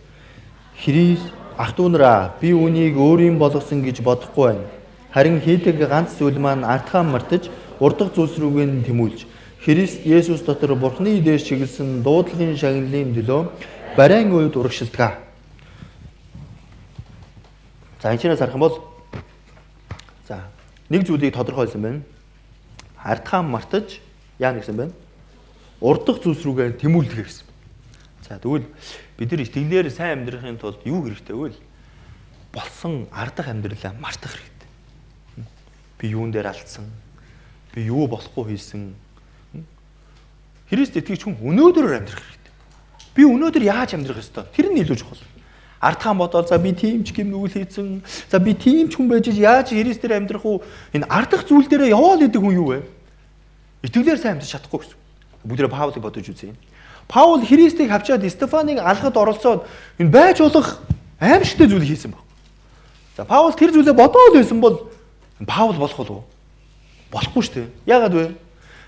Христ ах トゥ нараа би үүнийг өөрийн болгосон гэж бодохгүй байна. Харин хийдэг ганц зүйл маань артхаа мартаж урдах зүйлс рүүгээ тэмүүлж Христ Есүс дотор Бурхны дээш чиглэсэн дуудлагын шагналын төлөө барайн үед урагшилдаг. За энэчнээс харах юм бол за нэг зүйлийг тодорхойлсон байна. Артхаа мартаж яана гэсэн байна? Урдах зүйлс рүүгээ тэмүүлдэг гэсэн. За тэгвэл бид нар итгэлээр сайн амьдрахын тулд юу хэрэгтэй вэ? Болсон ардах амьдралаа мартах хэрэгтэй. Би юун дээр алдсан? Би юу болохгүй хийсэн? Христ итгэж хүн өнөөдрөөр амьдрах хэрэгтэй. Би өнөөдөр яаж амьдрах ёстой? Тэр нь илүү чухал. Ардхан бодоод за би тийм ч гэм нүгэл хийсэн. За би тийм ч хүн байж яаж Христээр амьдрах уу? Энэ ардах зүйл дээрээ яваал гэдэг хүн юу вэ? Итгэлээр сайн амьдрах чадахгүй гэсэн. Бүгдээ Паулыг бодож үзье. Паул Христийг хавчаад Стефаныг алхад оролцоод энэ байж болох аимшигтай зүйлийг хийсэн баг. За Паул тэр зүйлээ бодоод байсан бол Паул болох болов уу? Болохгүй шүү дээ. Яагаад вэ?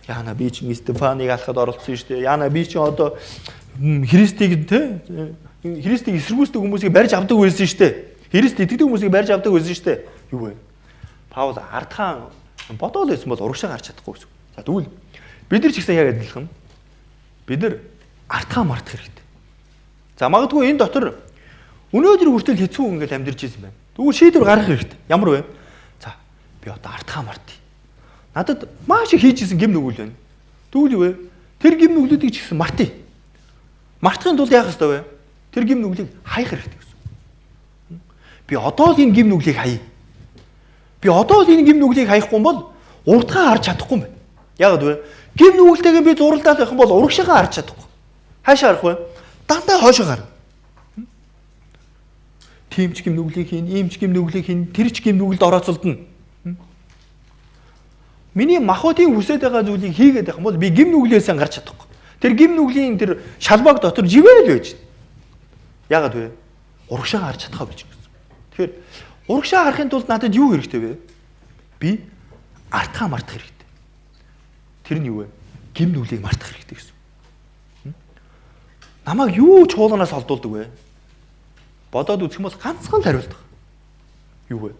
Яана би ч Стефаныг алхад оролцсон шүү дээ. Яана би ч одоо Христийг Христийг эсэргүүцдэг хүмүүсийг барьж авдаг байсан шүү дээ. Христ итгэдэг хүмүүсийг барьж авдаг байсан шүү дээ. Юу вэ? Паул ардхан бодоод байсан бол урагшаа гарч чадахгүй гэсэн. За тэгвэл бид нар ч гэсэн яг адилхан. Бид нар ардхаа мартах хэрэгтэй. За магадгүй энэ дотор өнөөдөр хүртэл хэцүү ингээд амьдарч ирсэн байна. Тэгвэл шийдвэр гаргах хэрэгтэй. Ямар вэ? За би одоо ардхаа мартъя. Надад маш их хийж исэн гэм нүгэл байна. Тэгвэл юу вэ? Тэр гэм нүглүүдийг ч гэсэн мартъя. Мартахын тулд яах ёстой вэ? Тэр гэм нүглийг хаях хэрэгтэй гэсэн. Би одоо л энэ гэм нүглийг хаяа. Би одоо л энэ гэм нүглийг хаяхгүй бол урдгаа харж чадахгүй юм байна. Яагаад вэ? Гэм нүгэлтэйгээ би зурлаад байх юм бол урагшаагаа харж чадахгүй. Хаашаа харах вэ? Дандаа хойшоо гар. Тимч гэм нүглийг хийн, иймч гэм нүглийг хийн, тэрч гэм нүгэлд орооцолдно. Миний махбодын хүсэж байгаа зүйлийг хийгээд байх юм бол би гэм нүглээсээ гарч чадахгүй. Тэр гим нүглийн тэр шалбаг дотор живээл байж. Яагаад вэ? Урагшаа харж чадхаа болж гэсэн. Тэгэхээр урагшаа харахын тулд надад юу хэрэгтэй вэ? Би артхаа мартах хэрэгтэй. Тэр нь юу вэ? Гим нүглийг мартах хэрэгтэй гэсэн. Намайг юу чуулганаас олдуулдаг вэ? Бодоод үзэх юм бол ганцхан хариулдаг. Юу вэ?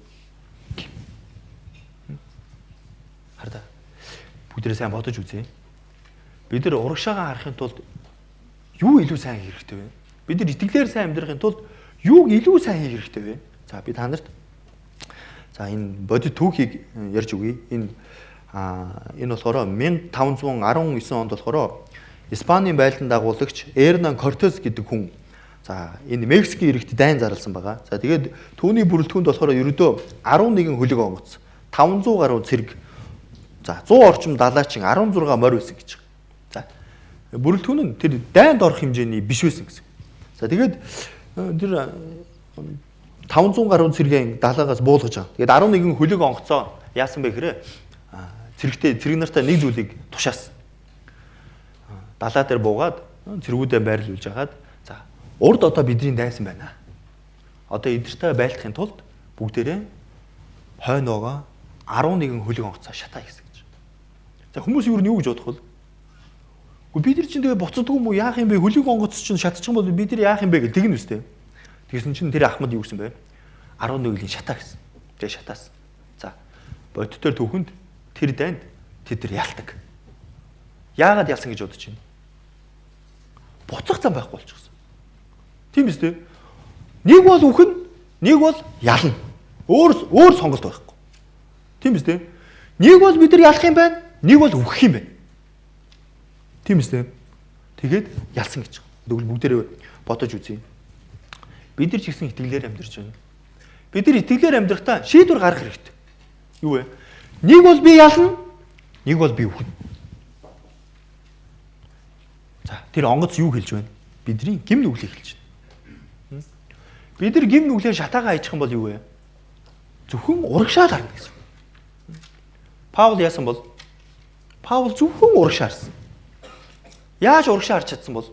Хардаа. Бүгдээ сайн бодож үзье. Бид нар урагшаагаа харахын тулд юу илүү сайн хийх хэрэгтэй вэ? Бид нар итгэлээр сайн амьдрахын тулд юуг илүү сайн хийх хэрэгтэй вэ? За би та нарт энэ бодит түүхийг ярьж өгье. Энэ болохоор 1519 онд болохоор Испанийн байлдан дагуулагч Эрнан Кортес гэдэг хүн энэ Мексикийн иргэд дайн зарласан байгаа. За тэгээд түүний бүрэлдэхүүнд болохоор ерөөдөө 11 хөлөг онгоц, 500 гаруй цэрэг, 100 орчим далайчин, 16 морь байсан гэж байгаа. За бүрэлдэхүүн нь тэр дайнд орох хэмжээний биш байсан гэсэн. За тэгээд тэр 500 гаруй цэргийн далайгаас буулгаж байгаа. Тэгээд 11 хөлөг онгоцоо яасан бэ гэхээр цэрэг нартаа нэг зүйлийг тушаасан. Далаа дээр буугаад цэргүүдээ байрлуулж хагаад за урд одоо бидний дайсан байна. Одоо эдэртэй байлдахын тулд бүгдээрээ хойноогоо 11 хөлөг онгоцоо шатаа хийсэн гэж. За хүмүүс юу гэж бодох вэ? Бид нар чинь тэгээ буцадгүй юм уу яах юм бэ? Хөлөг онгоц чинь шатчих юм бол бид нар яах юм бэ гэж тэгнэ үстэй. Тэгсэн чинь тэр Ахмад юу гэсэн бэ? 11-ийн шатаа гэсэн. Тэгээ шатаасан. За бодитоор түүхэнд тэр дайнд тэд нар ялдаг. Яагаад ялсан гэж бодож байна? Буцах зам байхгүй болчихсон. Тийм үстэй. Нэг бол үхэн, нэг бол ялна. Өөр сонголт байхгүй. Тийм үстэй. Нэг бол бид нар ялах юм байна, нэг бол үхэх юм байна. Тийм үстэй. Тэгээд ялсан гэж. Тэгвэл бүгдээрээ бодож үзье. Бид нар ч гэсэн итгэлээр амьдарч байна. Бид нар итгэлээр амьдрахдаа шийдвэр гаргах хэрэгтэй. Юу вэ? Нэг бол би ялна, нэг бол би үхнэ. За тэр онгоц юу хэлж байна? Бидний гим нүглийг хэлж байна. Бид нар гим нүглээр шатаагаа хайчих юм бол юу вэ? Зөвхөн урагшаа гарна гэсэн. Паул яасан бол? Паул зөвхөн урагшаа харсан. Яаж урагшаа харж чадсан бол?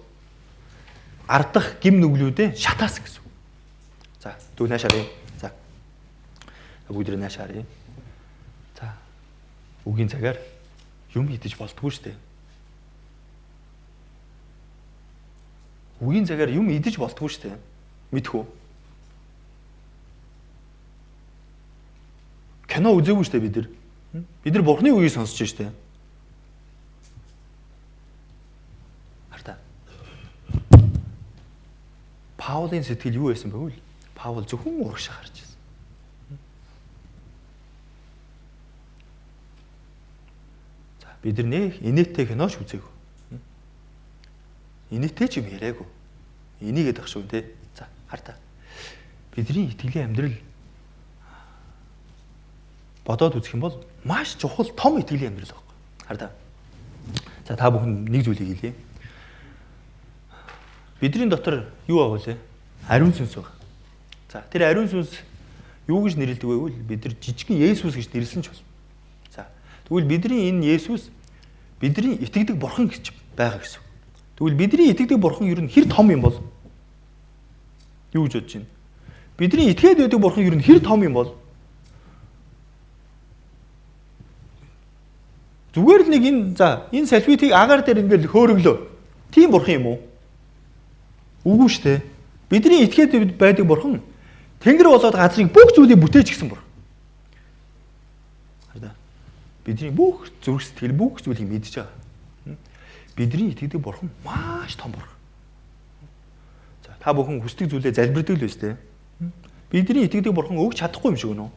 Ардах гим нүглүүдээ шатаасан гэсэн. За дүү наашаарэ. За бүгд наашаарэ. За үгийн цагаар юм хийдэж болтгүй шүү дээ. Үгийн цагаар юм идэж болтгүй шүү дээ. Мэдхүү. Кино үзээгүй шүү дээ бид нар. Бид нар Бурхны үгийг сонсож шүү дээ. Хартаа. Паулын сэтгэл юу байсан бэ вэ? Паул зөвхөн урагшаа харж байсан. За бид нар нэг инээдтэй киноч үзээгүй. Инээдтэй ч юм яриаггүй. Энийгээд ах шүү дээ. За хартаа. Бидний итгэлийн амьдрал бодоод үзэх юм бол маш чухал том итгэлийн амьдрал байхгүй. Хартаа. За та бүхэн нэг зүйлийг хэлье. Бидний дотор юу байгаа вэ? Ариун сүнс байгаа. За тэр ариун сүнс юу гэж нэрлэдэг вэ гэвэл бид нар жижигхэн Есүс гэж нэрлсэн ч болно. За тэгвэл бидний энэ Есүс бидний итгэдэг бурхан гэж байгаа гэсэн. Тэгвэл бидний итгэдэг бурхан ер нь хэр том юм бол? Юу гэж бодож байна? Бидний итгээд байдаг бурхан ер нь хэр том юм бол? Зүгээр л нэг энэ салфитыг агаар дээр ингээл хөөрөглөө. Тийм бурхан юм уу? Үгүй шүү дээ. Бидний итгээд байдаг бурхан Тэнгэр болоод газрыг бүх зүйлийг бүтээж гисэн бурхан. Хараа. Бидний бүх зүрх сэтгэл бүх зүйлийг мэдж байгаа. Бидний итгэдэг бурхан маш том бурхан. За та бүхэн хүсдэг зүйлээ залбирдаг л биз дээ. Бидний итгэдэг бурхан өгч чадахгүй юм шиг гэнэ үү?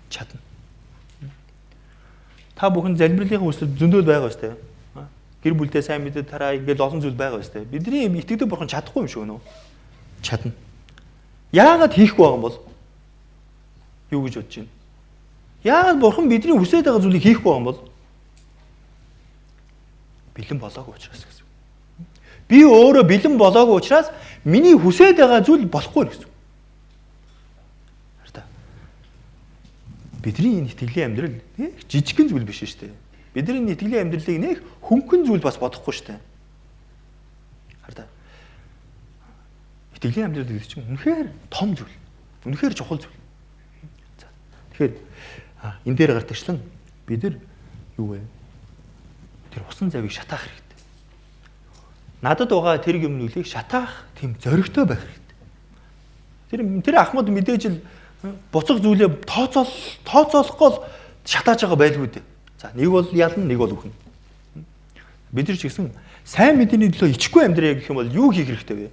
Чадна. Та бүхэн залбирлын хүсэл зөндөл байгаа биз дээ. Гэр бүлдээ сайн мэдээд тараа ингээл олон зүйл байгаа биз дээ. Бидний итгэдэг бурхан чадахгүй юм шиг гэнэ үү? Чадна. Яагаад хийхгүй байгаа юм бол? Юу гэж бодож байна? Яагаад бурхан бидний хүсэж байгаа зүйлийг хийхгүй байгаа юм бол? Бэлэн болоогүй учраас гэсэн. Би өөрөө бэлэн болоогүй учраас миний хүсэж байгаа зүйл болохгүй гэсэн. Хараа. Бидний энэ итгэлийн амьдрал нэг жижигхэн зүйл биш шүү дээ. Бидний итгэлийн амьдралыг нэг хөнгөн зүйл бас бодохгүй шүү дээ. Хараа. Итгэлийн амьдрал гэдэг чинь үнэхээр том зүйл. Үнэхээр чухал зүйл. За. Тэгэхээр энэ дээр гартагчлан бид нар юу вэ? Тэр усан завийг шатаах хэрэгтэй. Надад байгаа тэр юмнуудыг шатаах тийм зоригтой байх хэрэгтэй. Тэр ахмад мэдээж л буцаг зүйлээ тооцоолохгүй шатааж байгаа байлгүй дээ. За нэг бол ялна, нэг бол үхэн. Бид нар ч гэсэн сайн мэдээний төлөө ичихгүй амьдраа гэх юм бол юу хийх хэрэгтэй вэ?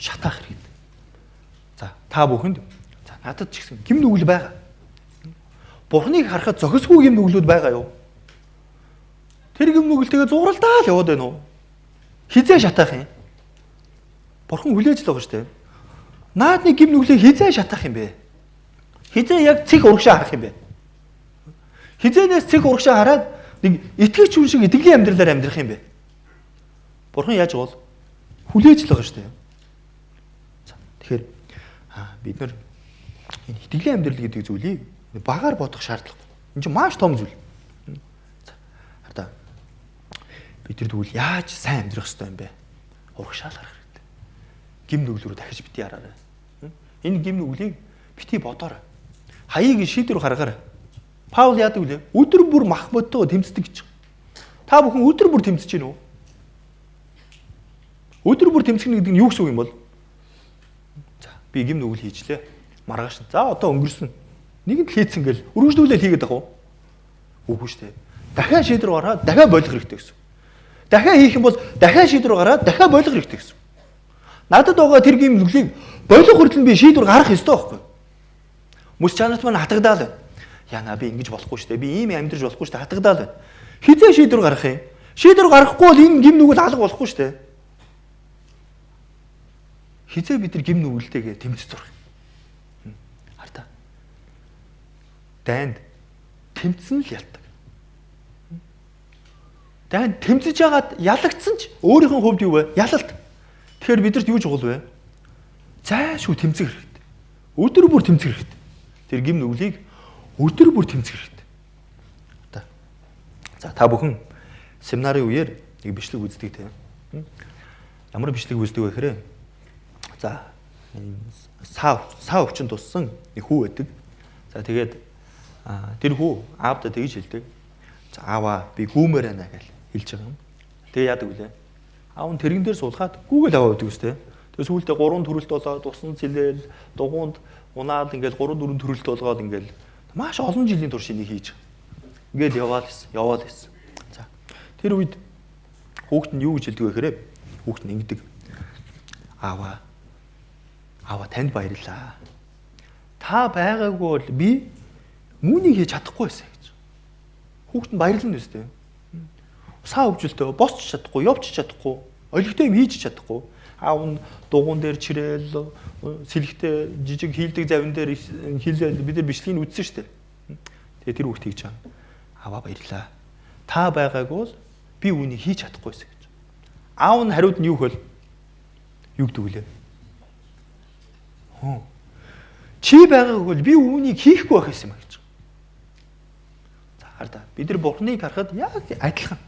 Шатаах хэрэгтэй. За та бүхэнд за надад ч гэсэн гим нүгэл байгаа. Бурхныг харахад зохисгүй гим нүглүүд байгаа юу? Тэр гим нүгэлтэйгээ зууралдаа л яваад байна уу? Хизээ шатаах юм? Бурхан хүлээж л байгаа шүү дээ. Наадны гим нүглийг хизээ шатаах юм бэ? Хизээ яг цэг урагшаа харах юм бэ? Хизээнээс цэг урагшаа хараад нэг итгэж хүн шиг итгэлийн амьдралаар амьдрах юм бэ? Бурхан яаж бол хүлээж л байгаа шүү дээ. Тэгэхээр бид нар энэ итгэлийн амьдрал гэдэг зүйлийг багаар бодох шаардлагагүй. Энэ чинь маш том зүйл. Хараа. Бид нар тэгвэл яаж сайн амьдрах ёстой юм бэ? Урагшаал харах хэрэгтэй. Гим нүгэл рүү дахиж бити хараарай. Энэ гим нүглийг бити бодоорой. Хаяыг шийдвэр гаргаарай. Паул яадаг вэ? Өдөр бүр Махмудтойгоо тэмцдэг гэж. Та бүхэн өдөр бүр тэмцэж гин үү? Өдөр бүр тэмцэх гэдэг нь юу гэсэн үг юм бол? Би гим нүгэл хийчлээ. Маргааш. За одоо өнгөрсөн. Нэг нь хийцэн гэл өргөжлүүлэл хийгээд байгаа уу? Үгүй шүү дээ. Дахиад шийдвэр гаргаад дахиад болох хэрэгтэй гэсэн. Дахиад хийх юм бол дахиад шийдвэр гаргаад дахиад болох хэрэгтэй гэсэн. Надад байгаа тэр гим нүглийг болох хүртэл би шийдвэр гаргах ёстой байхгүй. Мөс чанарт маань хатагдаад байна. Яна би ингэж болохгүй шүү дээ. Би ийм амьдрж болохгүй шүү дээ. Хатагдаад байна. Хизээ шийдвэр гаргах юм? Шийдвэр гаргахгүй бол энэ гим нүгэл алга болохгүй шүү дээ. Хизээ бид нар гим нүгэлтэйгээ тэмцэж зурх. Хартаа. Дайнд тэмцэн л ялдаг. Дайнд тэмцэж яагаад ялагдсан ч өөрийнхөө хувьд юу вэ? Ялалт. Тэгэхээр бидэрт юу чухал вэ? Зайшгүй тэмцэх хэрэгтэй. Өдөр бүр тэмцэх хэрэгтэй. Тэр гим нүглийг өдөр бүр тэмцэх хэрэгтэй. За та бүхэн семинарын үеэр нэг бичлэг үздэг тийм. Ямар бичлэг үздэг вэ гэхээр за саа өвчин туссан нэг хүү байдаг. За тэгээд тэр хүү аавдаа тэгж хэлдэг. За ааваа би гүүмээр байна гэж хэлж байгаа юм. Тэгээ яадаг вүлээ? Аав нь тэрэгэн дээр суулгаад гүүгэл аваа өгдөг үстэй. Тэгээ сүүлдээ 3 төрөлт болоод усан цэлэл дугуунд унаад ингээл 3 4 төрөлт болгоод ингээл маш олон жилийн турш энийг хийж. Ингээд яваад байсан. За тэр үед хүүхэд нь юу гэж хэлдэг вэ гэхээр хүүхэд нь ингэдэг. Аава танд баярлаа. Та байгаагүй бол би үүнийг хийж чадахгүй байсан гэж. Хүүхэд нь баярлана үстэй. Саа өвжөлтөө босч чадахгүй, явж чадахгүй, олигтой юм хийж чадахгүй. Аав нь дугуун дээр чирээл, сэлэгтэй жижиг хийлдэг завин дээр хийлээ бид нар бичлэгийг үзсэн шүү дээ. Тэгээ тэр хүүхд хийж байгаа. Аваа баярлаа. Та байгаагүй бол би үүнийг хийж чадахгүй байсан гэж. Аав нь хариуд нь юу хөл? Юу гэдэг вүлээ? Чи байгаагүй бол би үүнийг хийхгүй байх юм гэж. За хараа. Бид нар Бурхныг харахад яг адилхан.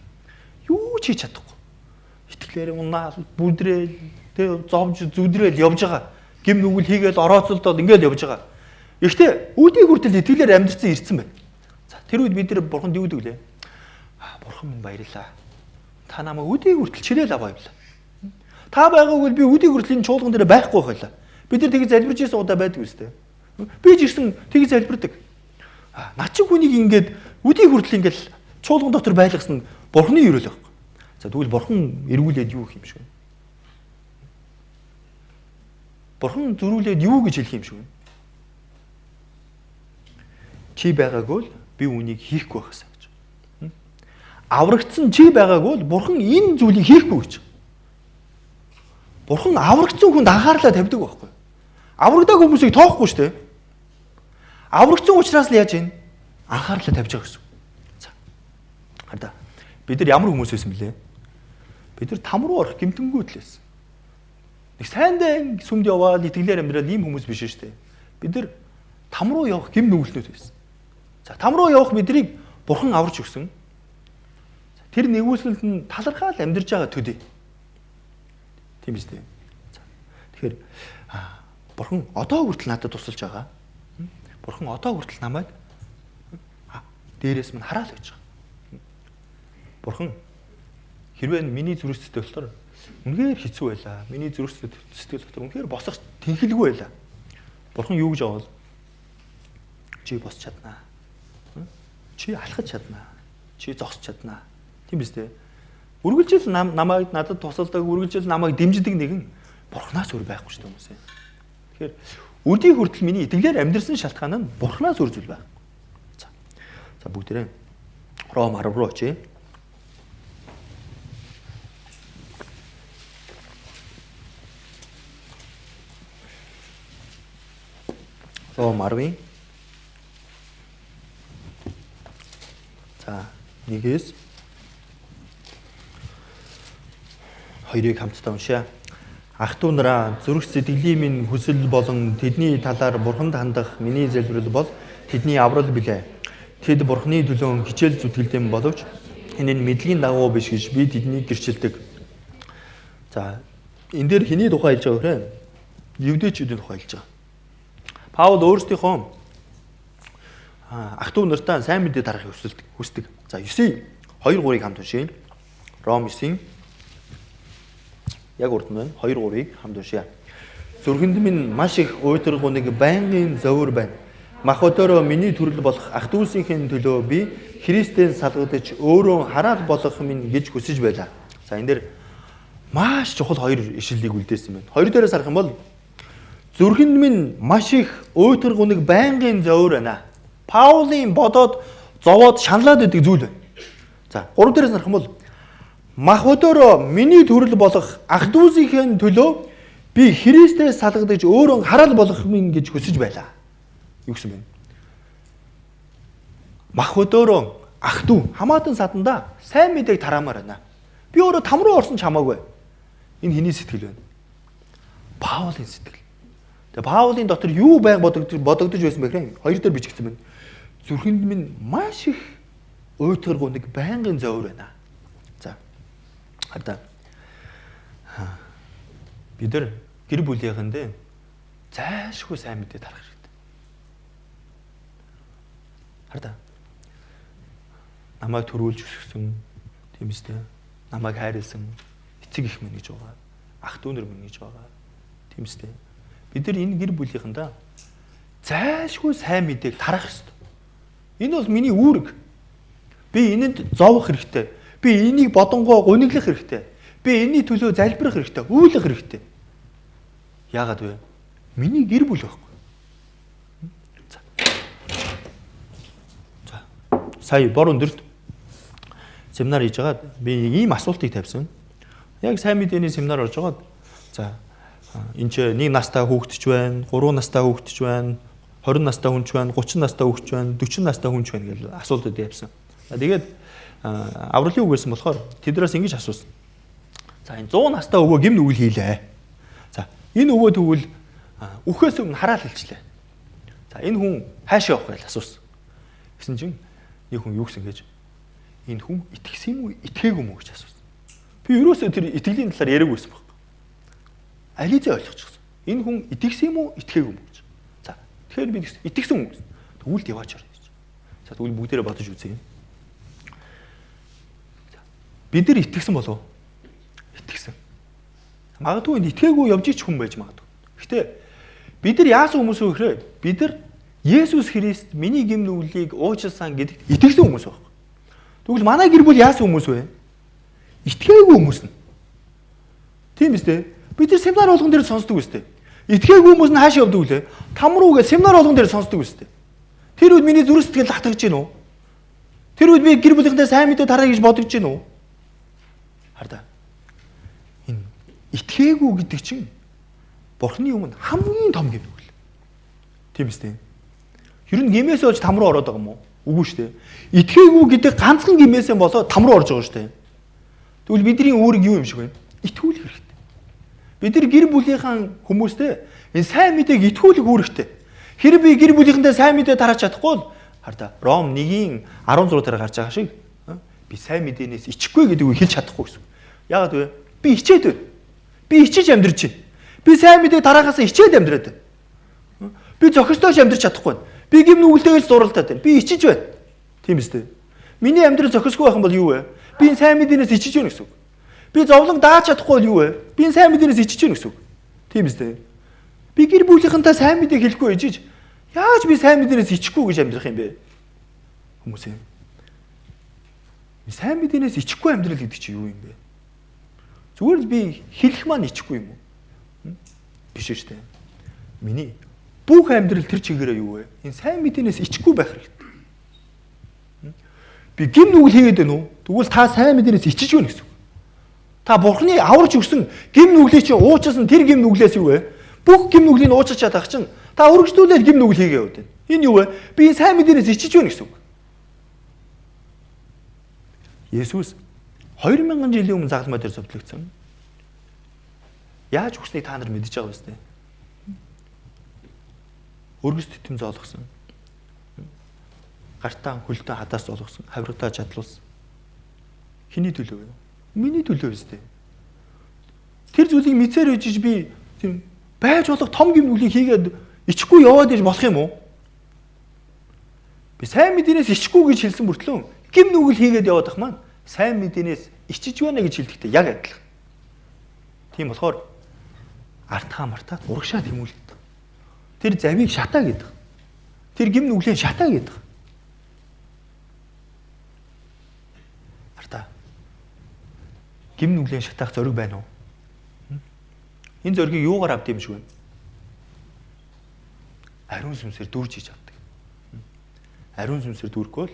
Юу ч хийж чадахгүй. Итгэлээр унаал, бүдрээл, тэг зовж зүдрээл явж байгаа. Гим нүгэл хийгээл орооцолдоод ингээл явж байгаа. Гэхдээ үүдийг хүртэл итгэлээр амьдрцсан ирсэн байна. За тэр үед бид нар Бурханд юу гэдэг лээ? Бурхан минь баярлаа. Та намайг үүдийг хүртэл чирээл аваа явлаа. Та байгаагүй би үүдийг хүртэл энэ чуулган дээр байхгүй байлаа. Бид нар тийг залбирж ирсэн удаа байдаг үстэй. Би ч гэсэн тийг залбирдаг. Над чи хүнийг ингээд үүдийг хүртэл ингээд чуулган дотор байлгасан нь Бурханы ерөөл байхгүй. За тэгвэл Бурхан эргүүлээд юу гэх юм шиг вэ? Бурхан зөрүүлээд юу гэж хэлэх юм шиг вэ? Чи байгаагүй л би үүнийг хийхгүй байхсан гэж. Аврагдсан чи байгаагүй л Бурхан энэ зүйлийг хийхгүй гэж. Бурхан аврагдсан хүнд анхаарлаа тавьдаг байхгүй. Аврагдаагүй хүмүүсийг тоохгүй шүү дээ. Аврагдсан учраас л яаж юм? Анхаарлаа тавьж байгаа гэсэн. За. Хараа. Бид нар ямар хүмүүс байсан бэлээ? Бид нар там руу орох гэмтэнгүүд л байсан. Нэг сайндаа сүмд яваад итгэлээр амьдрал ийм хүмүүс биш шүү дээ. Бид нар там руу явах гэм нүгэлтнүүд байсан. За там руу явах бидрийг Бурхан аварч өгсөн. Тэр нэгүслэлд нь талархаал амьдарч байгаа төдий. Тийм биз дээ. Тэгэхээр Бурхан одоо хүртэл надад тусалж байгаа. Бурхан одоо хүртэл намайг дээрээс минь хараал гэж байгаа. Бурхан хэрвээ миний зүрх сэтгэл дотор үнэхээр хэцүү байлаа. Миний зүрх сэтгэл дотор үнэхээр босох тэнхэлгүй байлаа. Бурхан юу гэж авал? Чи босч чаднаа. Чи алхаж чаднаа. Чи зогсож чаднаа. Тийм биз дээ. Үргэлжил намайг надад тусалдаг, үргэлжил намайг дэмждэг нэгэн Бурханаас өөр байхгүй шүү дээ хүмүүсээ. Тэгэхээр өдий хүртэл миний итгэлээр амьдрсан шалтгаан нь Бурханаас өөр зүйл байхгүй. За бүгдээрээ Ром 10 руу очие. Ром 10. За 1-ээс 2-ыг хамтдаа уншъя. Ах トゥ нараа зүрх сэтгэлийн минь хүсэл болон тэдний талаар Бурханд хандах миний залбирал бол тэдний аврал билээ. Тэд Бурханы төлөө хичээл зүтгэлдэм боловч энэ нь мэдлэгийн дагуу биш гэж би тэднийг гэрчилдэг. За энэ дээр хэний тухай хэлж байгаа вэ? Евдээчүүдийн тухай хэлж байгаа. Паул өөрсдийнхөө ах トゥ нартаа сайн мэдээ тарахыг хүсдэг. За 9-ийн 2-3-ыг хамт уншъя. Ром 9-ийн яг урд нь 2-3-ыг хамт уншъя. Зүрхэнд минь маш их уйдраг нэг байнгын зовөр байна. Мах өдөрөө миний төрөл болох ах トゥ усийнхын төлөө би Христэд салгадаж өөрөө хараал болох минь гэж хүсэж байлаа. За энэ дээр маш чухал хоёр ишлэлийг үлдээсэн байна. Хоёр дээрээс харах юм бол зүрхэнд минь маш их уйдраг нэг байнгын зовөр байна. Паулын бодоод зовоод шаналаад байдаг зүйл байна. За 3 дээрээс харах юм бол мах өдөрөө миний төрөл болох ах トゥ усийнхын төлөө би Христэд салгадаж өөрөө хараал болох минь гэж хүсэж байлаа. Юу гэсэн бэ? Мах өдөрөө ах トゥ хамаатан саданда сайн мэдээг тараамаар байна. Би өөрөө там руу орсон ч хамаагүй. Энэ хэний сэтгэл вэ? Паулын сэтгэл. Тэгээ Паулын дотор юу байг бодогдож байсан бэ гэхээр хоёр дээр бичигдсэн байна. Зүрхэнд минь маш их уйтгаргүй нэг байнгын зовөр байна. За. Хадаа. Бид нар гэр бүлийнхэндээ зайлшгүй сайн мэдээ тарах хэрэгтэй. Хадаа. Намайг төрүүлж өсгсөн тийм үстэй. Намайг хайрлсан эцэг их минь гэж байгаа. Ах トゥ нар минь гэж байгаа. Тийм үстэй. Бид нар энэ гэр бүлийнхэндээ зайлшгүй сайн мэдээг тарах хэрэгтэй. Энэ бол миний үүрэг. Би энэнд зовох хэрэгтэй. Би энийг бодонгоо гуниглах хэрэгтэй. Би энэний төлөө залбирах хэрэгтэй. Үйлэх хэрэгтэй. Яагаад вэ? Миний гэр бүл байхгүй. За. Сая бор өндөрт семинар хийж байгаад би ийм асуултыг тавьсан. Яг сайн мэдээний семинар орж байгаад за энэ ч нэг настай хүүхдч байна, 3 настай хүүхдч байна, 20 настай хүнч байна, 30 настай хүүхдч байна, 40 настай хүнч байна гэж асуултууд явьсан. Тэгээд авралын үг гэсэн болохоор тэднээс ингэж асуусан. За энэ 100 настай өвөө гим нүгэл хийлээ. За энэ өвөө тэгвэл үхээс өмнө хараал хэлчлээ. За энэ хүн хаашаа явах вэ гэж асуусан. Гэсэн чинь нэг хүн юу гэсэн гэж энэ хүн итгэсэн юм уу, итгээгүй юм уу гэж асуусан. Би ерөөсөө тэр итгэлийн талаар яриаг байсан баг. Ализээ ойлгочихсон. Энэ хүн итгэсэн юм уу, итгээгүй юм уу гэж. За тэгэхээр би итгэсэн хүн гэсэн. Тэгвэл яваач орё гэж. За тэгвэл бүгдээрээ бодож үзье. Бид нар итгэсэн болов уу? Итгэсэн. Магадгүй энэ итгээгүй явж ич хүн байж магадгүй. Гэхдээ бид нар яасан хүмүүс вэ гэхээр бид нар Есүс Христ миний гэм нүглийг уучлсан гэдэгт итгэсэн хүмүүс байна. Тэгвэл манай гэр бүл яасан хүмүүс вэ? Итгээгүй хүмүүс нь. Тийм биз дээ. Бид нар семинар болгон дээр сонсдог үстэй. Итгээгүй хүмүүс нь хаашаа явдаг вүлээ? Там руу гэж семинар болгон дээр сонсдог үстэй. Тэр үед миний зүрх сэтгэл татгаж гин үү? Тэр үед би гэр бүлийнхээ сайн мэдээ тараа гэж бодож гин үү? Хардаа. Энэ итгээгүй гэдэг чинь Бурхны өмнө хамгийн том гэм нүгэл. Тийм биз дээ. Ер нь гимээс олж там руу ороод байгаа юм уу? Үгүй шүү дээ. Итгээгүй гэдэг ганцхан гимээсээ болоод там руу орж байгаа шүү дээ. Тэгвэл бидний үүрэг юу юм шиг вэ? Итгүүлэх хэрэгтэй. Бид нар гэр бүлийнхэн хүмүүстэй энэ сайн мэдээг итгүүлэх үүрэгтэй. Хэрэг би гэр бүлийнхэндээ сайн мэдээ тараач чадахгүй бол хардаа Ром 1-ийн 16 дээр гарч байгаа шиг Би сайн мэдээнээс ичихгүй гэдэг үг хэлж чадахгүй гэсэн. Яагаад вэ? Би хичээд байна. Би хичээж амьдрч байна. Би сайн мэдээг дараагаас хичээд амьдраад байна. Би зохистойч амьдрч чадахгүй байна. Би гим нүгэлтэйгээ л зуралдаад байна. Би ичиж байна. Тийм үстэй. Миний амьдрал зохисгүй байх юм бол юу вэ? Би сайн мэдээнээс ичиж байна гэсэн үг. Би зовлон дааж чадахгүй бол юу вэ? Би сайн мэдээнээс ичиж байна гэсэн үг. Тийм үстэй. Би гэр бүлийнхэнтэй сайн мэдээг хэлэхгүй ичиж яаж би сайн мэдээнээс ичихгүй гэж амьдрах юм бэ? Хүмүүс юм. Сайн мэдээнээс ичихгүй амьдрал гэдэг чинь юу юм бэ? Зүгээр л би хэлэх маань ичихгүй юм уу? Биш шүү дээ. Миний бүх амьдрал тэр чигээрээ юу вэ? Энэ сайн мэдээнээс ичихгүй байх хэрэгтэй. Би гим нүгэл хийгээд байна уу? Тэгвэл та сайн мэдээнээс ичиж байна гэсэн үг. Та Бурхны аварч өгсөн гим нүглийг чинь уучсан тэр гим нүглээс юу вэ? Бүх гим нүглийг уучиж чадах чинь та өргөжлүүлээд гим нүгэл хийгээ яваад байна. Энэ юу вэ? Би сайн мэдээнээс ичиж байна гэсэн үг. Есүс 2000 жилийн өмнө загалмай дээр зовлогдсон. Яаж өгснийг та нар мэдж байгаа үстэй. Өргөс титэм зоолгосон. Гартаа хөлтөө хадаас зоолгосон. Хаврагтаа чадлуулсан. Хиний төлөө вэ? Миний төлөө үстэй. Тэр зүйлийг мэдсээр үжиж би тийм байж болох том гим нүглийг хийгээд ичихгүй яваад иж болох юм уу? Би сайн мэдээнээс ичихгүй гэж хэлсэн мөртлөө гим нүгэл хийгээд яваад ах маань сайн мэдээнээс ичиж байна гэж хэлдэгтэй яг адилхан. Тийм болохоор артхаа мартаад урагшаа тэмүүлдэг. Тэр завийг шатаа гэдэг. Тэр гим нүглийн шатаа гэдэг. Артаа. Гим нүглийн шатаах зориг байна уу? Энэ зоригийг юугаар авд юм шиг вэ? Ариун сүнсээр дүүрж хийж авдаг. Ариун сүнсээр дүүргөөл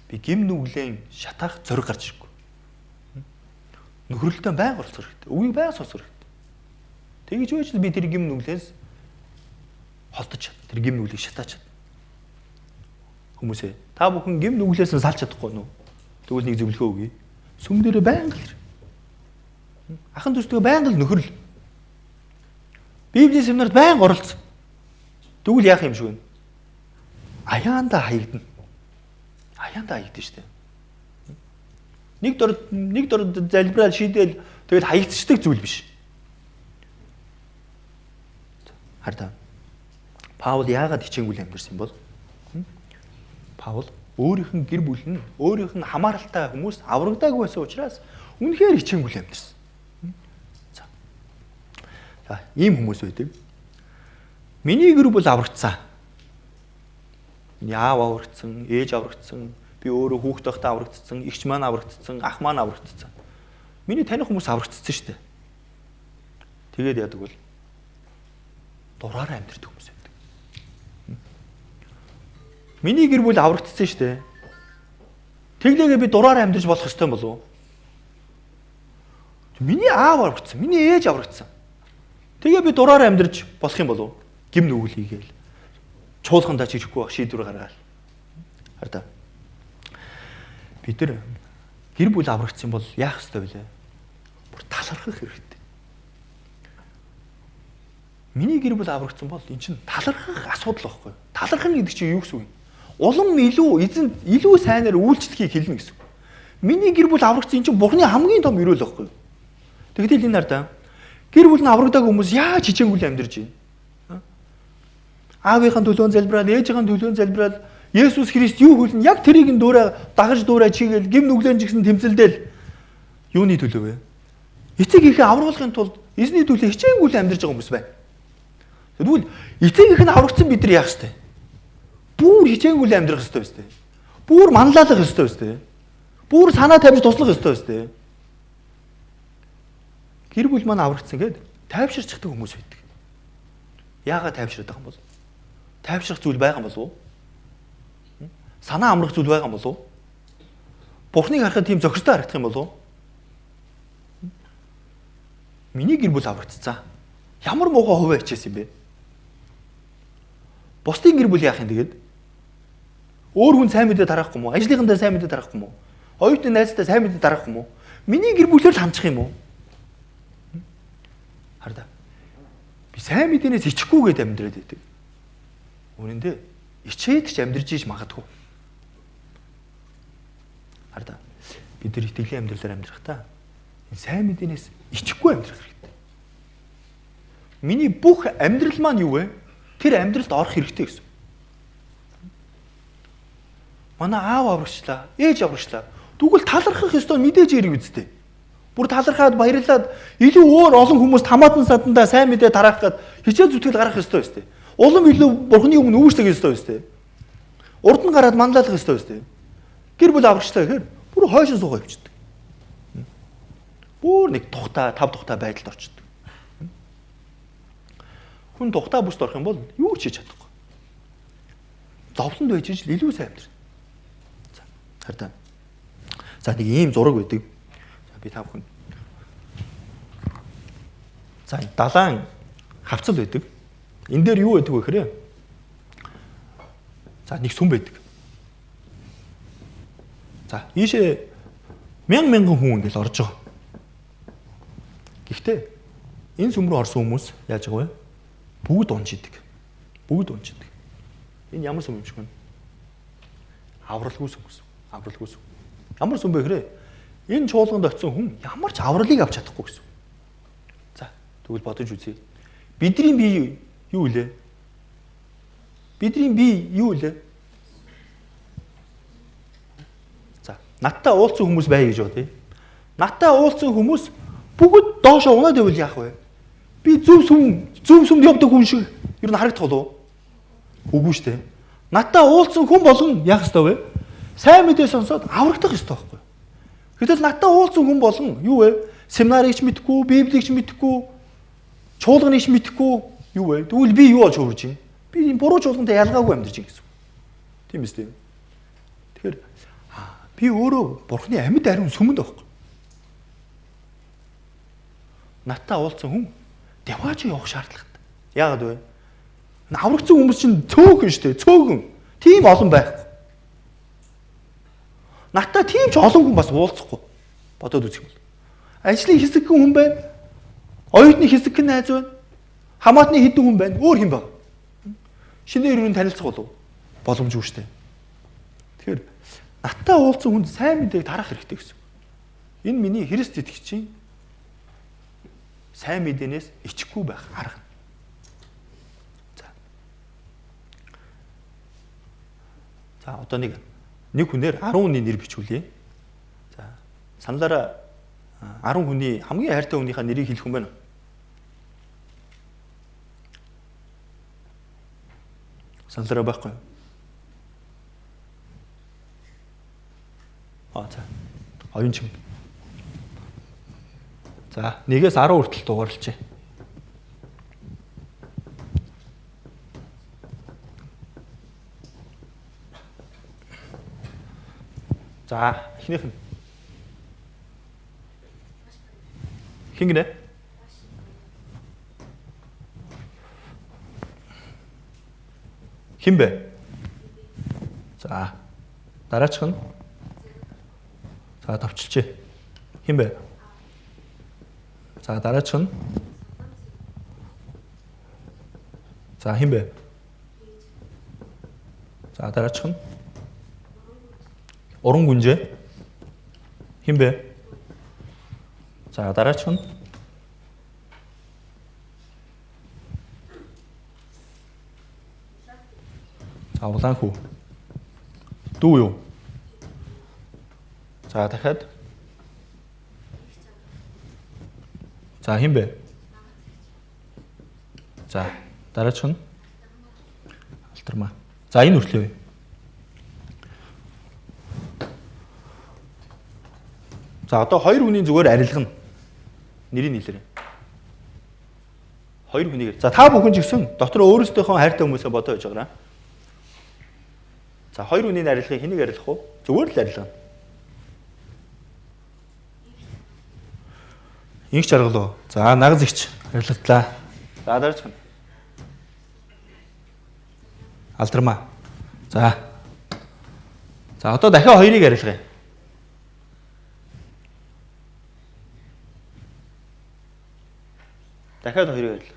би гим нүглийн шатаах зориг гарч иргүй. Нөхрөлтөнд байнга оролцох хэрэгтэй. Үгийг байнга сонсох хэрэгтэй. Тэгэж байж би тэр гим нүглээс холдож чад. Тэр гим нүглийг шатаач чад. Хүмүүсээ та бүхэн гим нүглээс нь салж чадахгүй нү? Тэгвэл нэг зөвлөгөө өгье. Сүм дээрээ байнга л. Ахан дүүстэйгээ байнга л нөхрөл. Библийн семинарт байнга оролцсон. Тэгвэл яах юм шиг вэ? Аяанда хаягдана. Аяанда хаягдана шүү дээ. Нэг дор залбирал шийдээл тэгэл хаягдчихдаг зүйл биш. Хардаа. Паул яагаад хичээнгүйл амьдэрсэн бол? Паул өөрийнх нь гэр бүл нь өөрийнх нь хамааралтай хүмүүс аврагдаагүй байсан учраас үнэхээр хичээнгүйл амьдэрсэн. За, ийм хүмүүс байдаг. Миний гэр бүл аврагдсан. Яав аврагдсан, ээж аврагдсан, би өөрөө хүүхэд байхдаа аврагдсан, эгч маань аврагдсан, ах маань аврагдсан. Миний таних хүмүүс аврагдсан шүү дээ. Тэгээд яадаг бол дураараа амьдэрдэг хүмүүс байдаг. Миний гэр бүл аврагдсан шүү дээ. Тэглээгээ би дураараа амьдарч болох ёстой юм болов уу? Миний аав аврагдсан, миний ээж аврагдсан. Тэгээ би дураараа амьдарч болох юм болов уу? Гим нүгэл хийгээл. Чуулгандаа чирэхгүй байх шийдвэр гаргаад. Хардаа. Бид нар гэр бүл аврагдсан бол яах ёстой вэ? Бүр талархах хэрэгтэй. Миний гэр бүл аврагдсан бол эн чинь талархах асуудал байхгүй. Талархах гэдэг чинь юу гэсэн үг вэ? Улам илүү эзэн илүү сайнаар үйлчлэхийг хэлнэ гэсэн үг. Миний гэр бүл аврагдсан эн чинь Бурхны хамгийн том өрөөл байхгүй. Тэгвэл энэ нартаа гэр бүл нь аврагдаагүй хүмүүс яаж хичээнгүйл амьдарч байна? Аавынхаа төлөön залбираад, ээжийнхаа төлөön залбираад, Есүс Христ юу хэлнэ? Яг тэрийг нь дагаж дүүрээ чигээл гим нүглэн жигсэн тэмцэлдэл юуны төлөө вэ? Эцэг ихээ аврагуулахын тулд эзний төлөө хичээнгүйл амьдарч байгаа хүмүүс байна. Тэгвэл эцэг их нь аврагдсан бид нар яах ёстой? Бүр хичээнгүйл амьдрах ёстой өстэй. Бүр манлайлах ёстой өстэй. Бүр санаа тавьж туслах ёстой өстэй. Гэр бүл маань аврагдсан гэд тайвширчдаг хүмүүс байдаг. Яагаад тайвширдаг юм бол? Тайвшрах зүйл байгаа юм болов уу? Санаа амрах зүйл байгаа юм болов уу? Бурхныг харахад тийм зохистой харагдах юм болов уу? Миний гэр бүл аврагдсан. Ямар муухай хувиа хичээсэн юм бэ? Бусдын гэр бүл яах юм тэгээд? Өөр хүн сайн мэдээ тарахгүй мó? Ажлынхандаа сайн мэдээ тарахгүй мó? Оюутны найзтай сайн мэдээ тарахгүй мó? Миний гэр бүлээр л хандчих юм уу? Хардаа. Би сайн мэдээнээс ичихгүйгээд амьдраад байдаг. Үнэндээ ичээд ч амьдрж иж магадгүй. Хараа. Бид нар итгэлийн амьдралаар амьдрахдаа сайн мэдээнээс ичихгүй амьдрах хэрэгтэй. Миний бүх амьдрал маань юу вэ? Тэр амьдралд орох хэрэгтэй гэсэн. Манай аав аврагчлаа, ээж аврагчлаа. Тэгвэл талархах ёстой мэдээж ирэх үстэй. Бүр талархаад баярлаад илүү өөр олон хүмүүст хамаатан садандаа сайн мэдээ тараах гээд хичээл зүтгэл гаргах ёстой өстэй. Улам илүү бурхны өмнө үүшлэх ёстой өстэй. Урд нь гараад манлайлах ёстой өстэй. Гэр бүл аврагчлаа гэхээр бүр хойшин суугаа явчихдаг. Бүр нэг тухтай, тав тухтай байдалд орчдөг. Хүн тухтай бүст орох юм бол юу ч хийж чадахгүй. Зовлонд байж ижил илүү сайн амьдрах. За, хараа. За нэг ийм зураг байдаг. За би та бүхэн. За далайн хавцал байдаг. Энэ дээр юу байдаг вэ гэхээр? За нэг сүм байдаг. За ийшээ мянган хүн ингээл орж байгаа. Гэхдээ энэ сүм рүү орсон хүмүүс яаж байгаа вэ? Бүгд унжидаг. Бүгд унжидаг. Энэ ямар сүм юм шиг вэ? Авралгүй сүм гэсэн. Авралгүй сүм. Ямар сүм бэ гэхээр энэ чуулганд очисон хүн ямар ч авралыг авч чадахгүй гэсэн. За тэгвэл бодож үзье. Бидний бие юу вэ? Бидний бие юу вэ? За надтай уулзсан хүмүүс бай гэж бод. Надтай уулзсан хүмүүс бүгд доошоо унаад байвал яах вэ? Би зөв сүмд явдаг хүн шиг ер нь харагдах болов уу? Үгүй шүү дээ. Надтай уулзсан хүн болгон яах ёстой вэ? Сайн мэдээ сонсоод аврагдах ёстой байхгүй. Гэтэл надтай уулзсан хүн болгон юу вэ? Семинарыг ч мэдэхгүй, библийг ч мэдэхгүй, чуулганыг ч мэдэхгүй юу вэ? Тэгвэл би юу болж хөвөрж байна? Би энэ буруу чуулгантай ялгаагүй амьдарч байна гэсэн. Тийм биз дээ. Тэгэхээр би өөрөө бурхны амьд ариун сүмэнд байхгүй. Надтай уулзсан хүн деваач явах шаардлагатай. Яагаад вэ? Аврагдсан хүмүүс чинь цөөхөн шүү дээ. Цөөхөн. Тийм олон байхгүй. Надтай тийм ч олон хүн бас уулзахгүй. Бодоод үзэх юм бол. Ажлын хэсэг хүн байна. Оюутны хэсэг найз байна. Хамаатны хэдэн хүн байна. Өөр хэн баг. Шинээр юу танилцах болов? Боломжгүй шүү дээ. Тэгэхээр надтай уулзсан хүнд сайн мэдээг тарах хэрэгтэй гэсэн. Энэ миний Христ итгэгчийн сайн мэдээнээс ичихгүй байх арга. За одоо нэг хүнээр 10 хүний нэр бичүүлье. За саналаараа 10 хүний хамгийн хайртай хүнийхээ нэрийг хэлэх юм байна. Саналаараа байхгүй юу? За. Оюун чим. За 1-ээс 10 хүртэл дугаарлажээ. За эхнийх нь. Хин гинэ? Хин бэ? За дараачих нь. За товчилчээ. Хин бэ? За дараачих нь. За хин бэ? За дараачих нь. Уран гүнжээ. Хин бэ? За дараачих нь. За улаан хүү. Дүү юу? За дахиад. За хин бэ? За дараачих нь. Алтармаа. За энэ хүртлээ юу? За одоо хоёр хүний зүгээр арилгана. Нэрийг нийлээрэй. Хоёр хүнийг. За та бүхэн ч гэсэн дотор өөрсдийнхөө хайртай хүмүүсээ бодоо байж байгаарай. За хоёр хүний арилгахыг хэнийг арилгах вэ? Зүгээр л арилгана. Инх жаргал уу? За нагаз игч арилгатлаа. За дараачих нь. Алтармаа. За. За одоо дахиад хоёрыг арилгая. Дахиад хоёрыг арилга.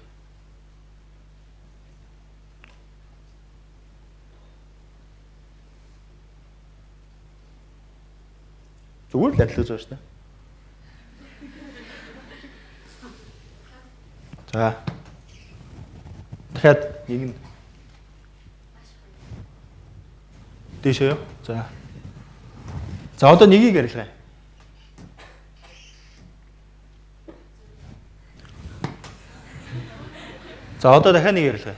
Зүгээр л арилгаж байгаа шүү дээ. За. Дахиад нэг нь дэшээ юу? За. За одоо нэгийг арилгая. За одоо дахиад нэг арилгая.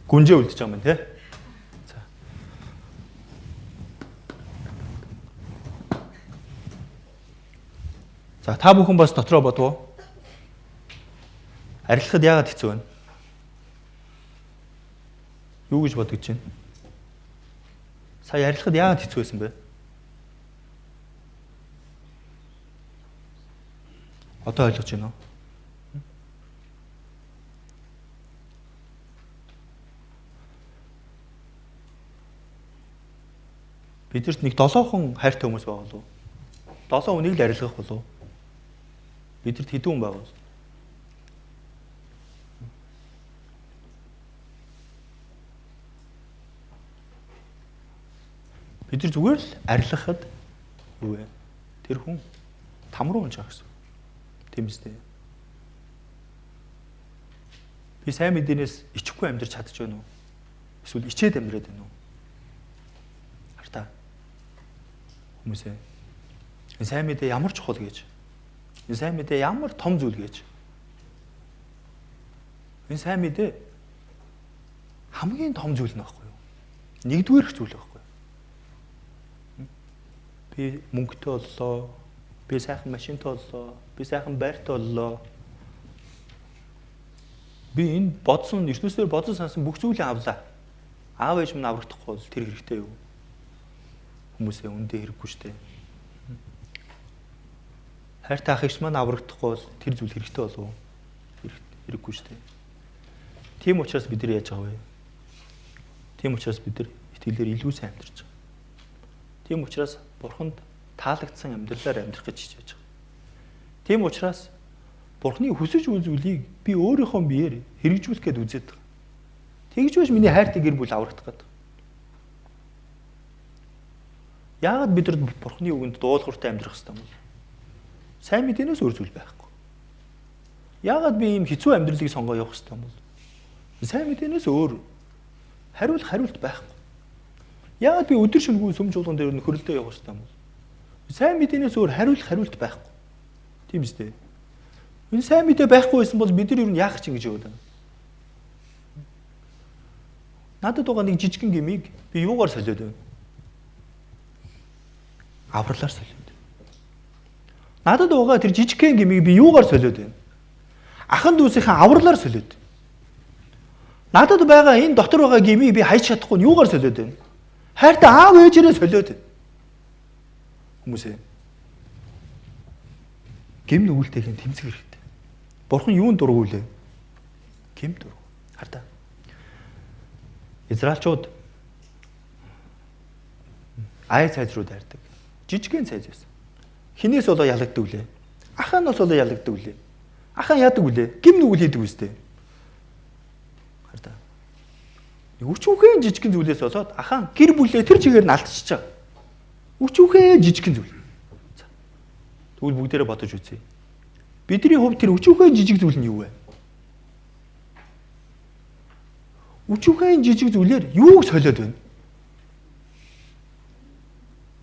Гүнжээ үлдэж байгаа юм тий. За. За та бүхэн бас дотроо бодов. Арилгахад яагаад хэцүү вэ? Юу гэж бодож байна? Сая арилгахад яагаад хэцүү байсан бэ? Одоо ойлгож байна уу? Бидэрт нэг 7хон хайртай хүмүүс байгаа болов уу? 7 хүнийг л арилгах болов уу? Бидэрт хэдэн хүн байгаа вэ? Бид нар зүгээр л арилгахад юу вэ? Тэр хүн там руу унж байгаа гэсэн. Тийм үстэй. Би сайн мэдээнээс ичихгүй амьдарч чадчих вэ нү? Эсвэл ичээд амьдраад байна уу? Хартаа. Хүмүүсээ. Энэ сайн мэдээ ямар чухал гэж. Энэ сайн мэдээ ямар том зүйл гэж. Энэ сайн мэдээ хамгийн том зүйл нь байхгүй юу? Нэгдүгээр зүйл байхгүй юу? Би мөнгөтэй боллоо. Би сайхан машинтай боллоо. Би сайхан байртай боллоо. Би энэ бодсон, ертөнцийн бодсон сансан бүх зүйлийг авлаа. Аав ээж минь аврагдахгүй бол тэр хэрэгтэй юу? Хүмүүсээ үндэ хэрэггүй шүү дээ. Хайртай ах эгч маань аврагдахгүй бол тэр зүйл хэрэгтэй болов уу? Хэрэггүй шүү дээ. Тийм учраас бид нар яаж байгаа вэ? Тийм учраас бид нар итгэлээр илүү сайн амьдарч байгаа. Тийм учраас Бурханд таалагдсан амьдралаар амьдрах гэж хичээж байгаа. Тийм учраас Бурхны хүсэж үйл зүйлийг би өөрийнхөө биеэр хэрэгжүүлэх гээд үзээд байгаа. Тэгж биш миний хайртай гэр бүл аврагдах гэдэг. Яагаад бид нар Бурхны үгэнд дуулууртай амьдрах ёстой юм бэ? Сайн мэдээнээс өөр зүйл байхгүй. Яагаад би ийм хэцүү амьдралыг сонгоо явах ёстой юм бол? Сайн мэдээнээс өөр хариулт байхгүй. Яагаад би өдөр шөнөгүй сүм жуулган дээр нөхөрлөлтөө явах ёстой юм бол? Сайн мэдээнээс өөр хариулт байхгүй. Тийм үстэй. Энэ сайн мэдээ байхгүй байсан бол бид нар юу яах гэж ингэж яваад байна? Надад байгаа нэг жижигхэн гмийг би юугаар солиод байна? Авралаар солиод. Надад байгаа тэр жижигхэн гмийг би юугаар солиод байна? Ахан дүүсийнхээ авралаар солиод. Надад байгаа энэ дотор байгаа гмийг би хайж чадахгүй нь юугаар солиод байна? Хайртай аав ээжээрээ солиод байна. Хүмүүсээ гим нүгэлтэйг тэмцэх хэрэгтэй. Бурхан юунд дургүй лээ? Гим дургүй. Хардаа. Израильчууд ай цайзрууд хайрдаг. Жижигхэн цайз байсан. Хинээс болоо ялагддаг үлээ. Ахаанаас болоо ялагддаг үлээ. Ахаан яадаг үлээ? Гим нүгэл хийдэг үстэй. Хардаа. Өчүүхэн жижигхэн зүйлээс болоод ахаан гэр бүлээ тэр чигээр нь алдчихж байгаа. Өчүүхэн жижигхэн зүйл. Тэгвэл бүгдээрээ бодож үзье. Бидний хувьд тэр өчүүхэн жижиг зүйл нь юу вэ? Өчүүхэн жижиг зүйлээр юуг солиод байна?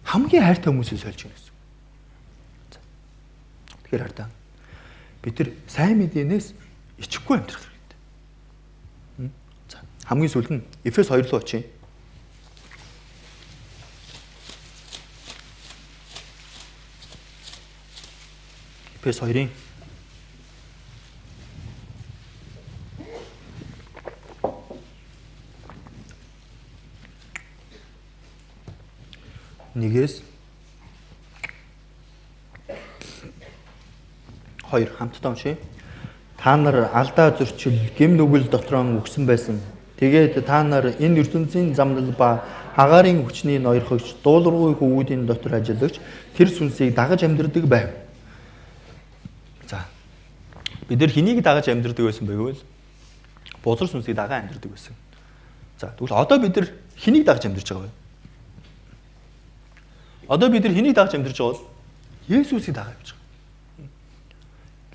Хамгийн хайртай хүмүүсийг сольж гэнэ гэсэн. Тэгэхээр хардаа. Бид нар сайн мэдээнээс ичихгүй амьдрах хэрэгтэй. За, хамгийн сүүлд нь Эфес 2 руу очие. Эфес 2-ын 1-ээс 2 хамтдаа уншъя. Та нар алдаа зөрчил, гэм нүгэл дотроо үгсэн байсан. Тэгээд та нар энэ ертөнцийн замнал ба агаарын хүчний ноёрхогч, дуулуургүй хөвгүүдийн дотор ажиллагч тэр сүнсийг дагаж амьдардаг байв. За. Бид нар хэнийг дагаж амьдардаг байсан бэ гэвэл бузар сүнсийг дагаа амьдардаг байсан. За тэгвэл одоо бид нар хэнийг дагж амьдарч байгаа вэ? Одоо бид нар хэнийг дагж амьдарч байгаа бол Есүсийг дагаж явж байгаа.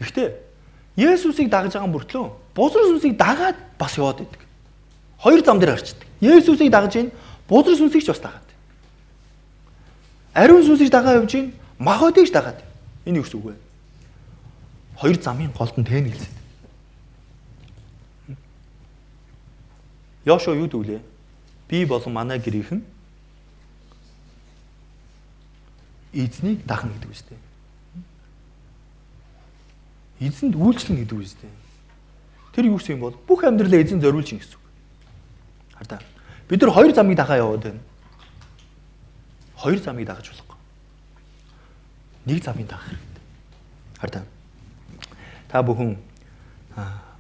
Гэхдээ Есүсийг дагаж байгаа мөртлөө бузар сүнсийг дагаад бас яваад идэг. Хоёр зам дээр гарчдаг. Есүсийг дагаж ийн, бузар сүнсийг ч бас дагаад. Ариун сүнсийг дагаа явж ийн, махбодыг ч дагаад. Энэ юу гэсэн үг вэ? Хоёр замын голд нь тэнэглэсэн. Йошуа юу гэвлээ? Би болон манай гэрийнхэн эзнийг дагна гэдэг үстэй. Эзэнд үйлчлэн гэдэг үстэй. Тэр юу гэсэн юм бол бүх амьдралаа эзэн зориулж ин гэсэн үг. Хардаа. Бид нар хоёр замыг дагаа яваад байна. Хоёр замыг дагаж болохгүй. Нэг замыг дагах хэрэгтэй. Хардаа. Та бүхэн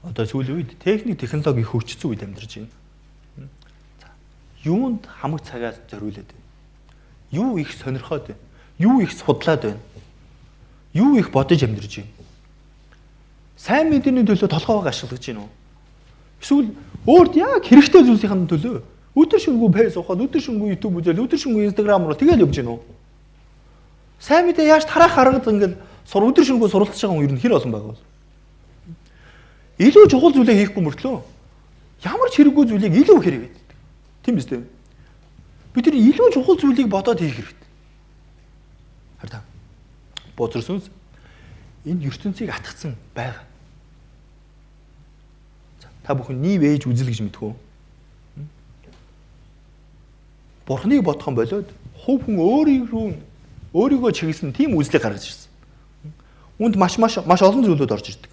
одоо сүүлийн үед техник технологи хөгжсөн үед амьдарч байна. Юунд хамаг цагаас зориулээд байна? Юу их сонирхоод байна? Юу их судлаад байна? Юу их бодож амьдарч байна? Сайн мэдээний төлөө толгоогоо ашиглаж байна уу? Эсвэл өөрт яг хэрэгтэй зүйлсийн төлөө өдөр шөнөгүй фэйс ухаад, өдөр шөнөгүй YouTube үзэл, өдөр шөнөгүй Instagram руу тэгэл явж байна уу? Сайн мэдээ яаж тарах харагд ингээл өдөр шөнөгүй суралцж байгаа хүн ер нь хэр олон байгаа бол. Илүү чухал зүйлээ хийхгүй мөртлөө ямар ч хэрэггүй зүйлийг илүү хэрэг гэдэг. Тийм биз дээ. Бид тэр илүү чухал зүйлийг бодоод хийх хэрэгтэй. Харин бузар сүнс энэ ертөнцийг атгацсан байгаа. Та бүхэн нийв ээж үзэл гэж мэдэх үү? Бурхныг бодхон болоод хувь хүн өөрийгөө чиглэсэн тийм үзлийг гаргаж ирсэн. Үүнд маш олон зүйлүүд орж ирдэг.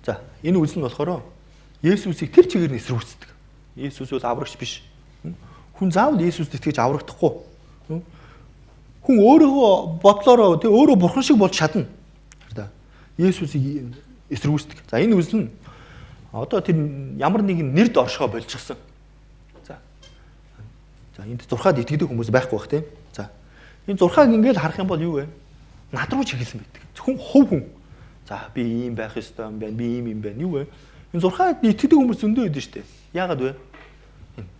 За, энэ үзэл нь болохоор Есүсийг тэр чигээр нь эсрүүцдэг. Есүс бол аврагч биш. Хүн заавал Есүст итгэж аврагдахгүй. Хүн өөрийнхөө бодлороо тэг өөрөө бурхан шиг болж чадна. Есүсийг эсрүүцдэг. За, энэ үзэл нь одоо тэр ямар нэгэн нэрд оршихоо болчихсон. За, энд зурхаад итгэдэг хүмүүс байхгүй бах тийм. За, энэ зурхааг ингээд харах юм бол юу вэ? Над руу чиглэсэн байдаг. Зөвхөн хувь хүн. За, би ийм байх ёстой юм байна. Би ийм юм байна. Юу вэ? Энэ зурхаад итгэдэг хүмүүс зөндөө байдаг шүү дээ. Яагаад вэ?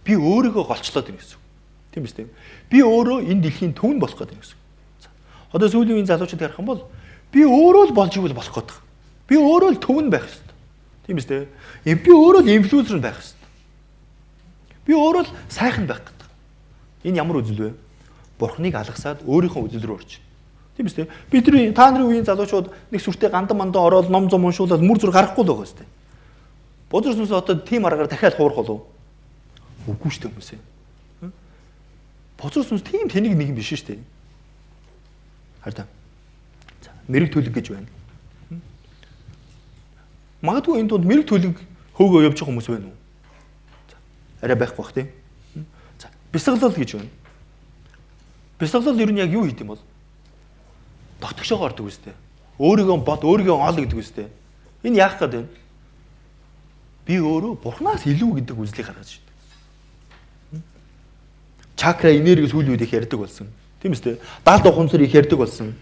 Би өөрийгөө голчлоод байна гэсэн. Тийм биз дээ. Би өөрөө энэ дэлхийн төв нь болох гэдэг гэсэн. Одоо сүүлийн үеийн залуучууд ярих юм бол би өөрөө л болж ивэл болох гэдэг. Би өөрөө л төв нь байх ёстой. Тийм биз дээ. Би өөрөө л инфлюенсер байх ёстой. Би өөрөө л сайхан байх гэдэг. Энэ ямар үзэл вэ? Бурхныг алгасаад өөрийнхөө үзэл рүү орж. Тийм биз дээ. Бидний та нарын үеийн залуучууд нэг сүртэй гандан мандаа ороод ном зам уншуулаад мөр зүр гарахгүй л байгаа ёстой. Бузар сүнс одоо тийм аргаар дахиад хуурах болов? Үгүй шүү дээ хүмүүсээ. Бузар сүнс тийм тэнийг нэг юм биш шүү дээ. Харин. За, мэрэг төлөг гэж байна. Магадгүй энэ донд мэрэг төлөг хөөгөө явж байгаа хүмүүс байна уу? За, арай байхгүй бах тийм. За, бясалгал гэж байна. Бясалгал ер нь яг юу хийх юм бол? Дотгошоо ордог үстэй. Өөрийгөө бод, өөрийгөө оол гэдэг үстэй. Энэ яах гээд байна? Би өөрөө Бурханаас илүү гэдэг үзлийг гаргаж байна. Чакра энерги сүүлийн үед их ярьдаг болсон. Тийм үстэй. Даалт ухамсар их ярьдаг болсон.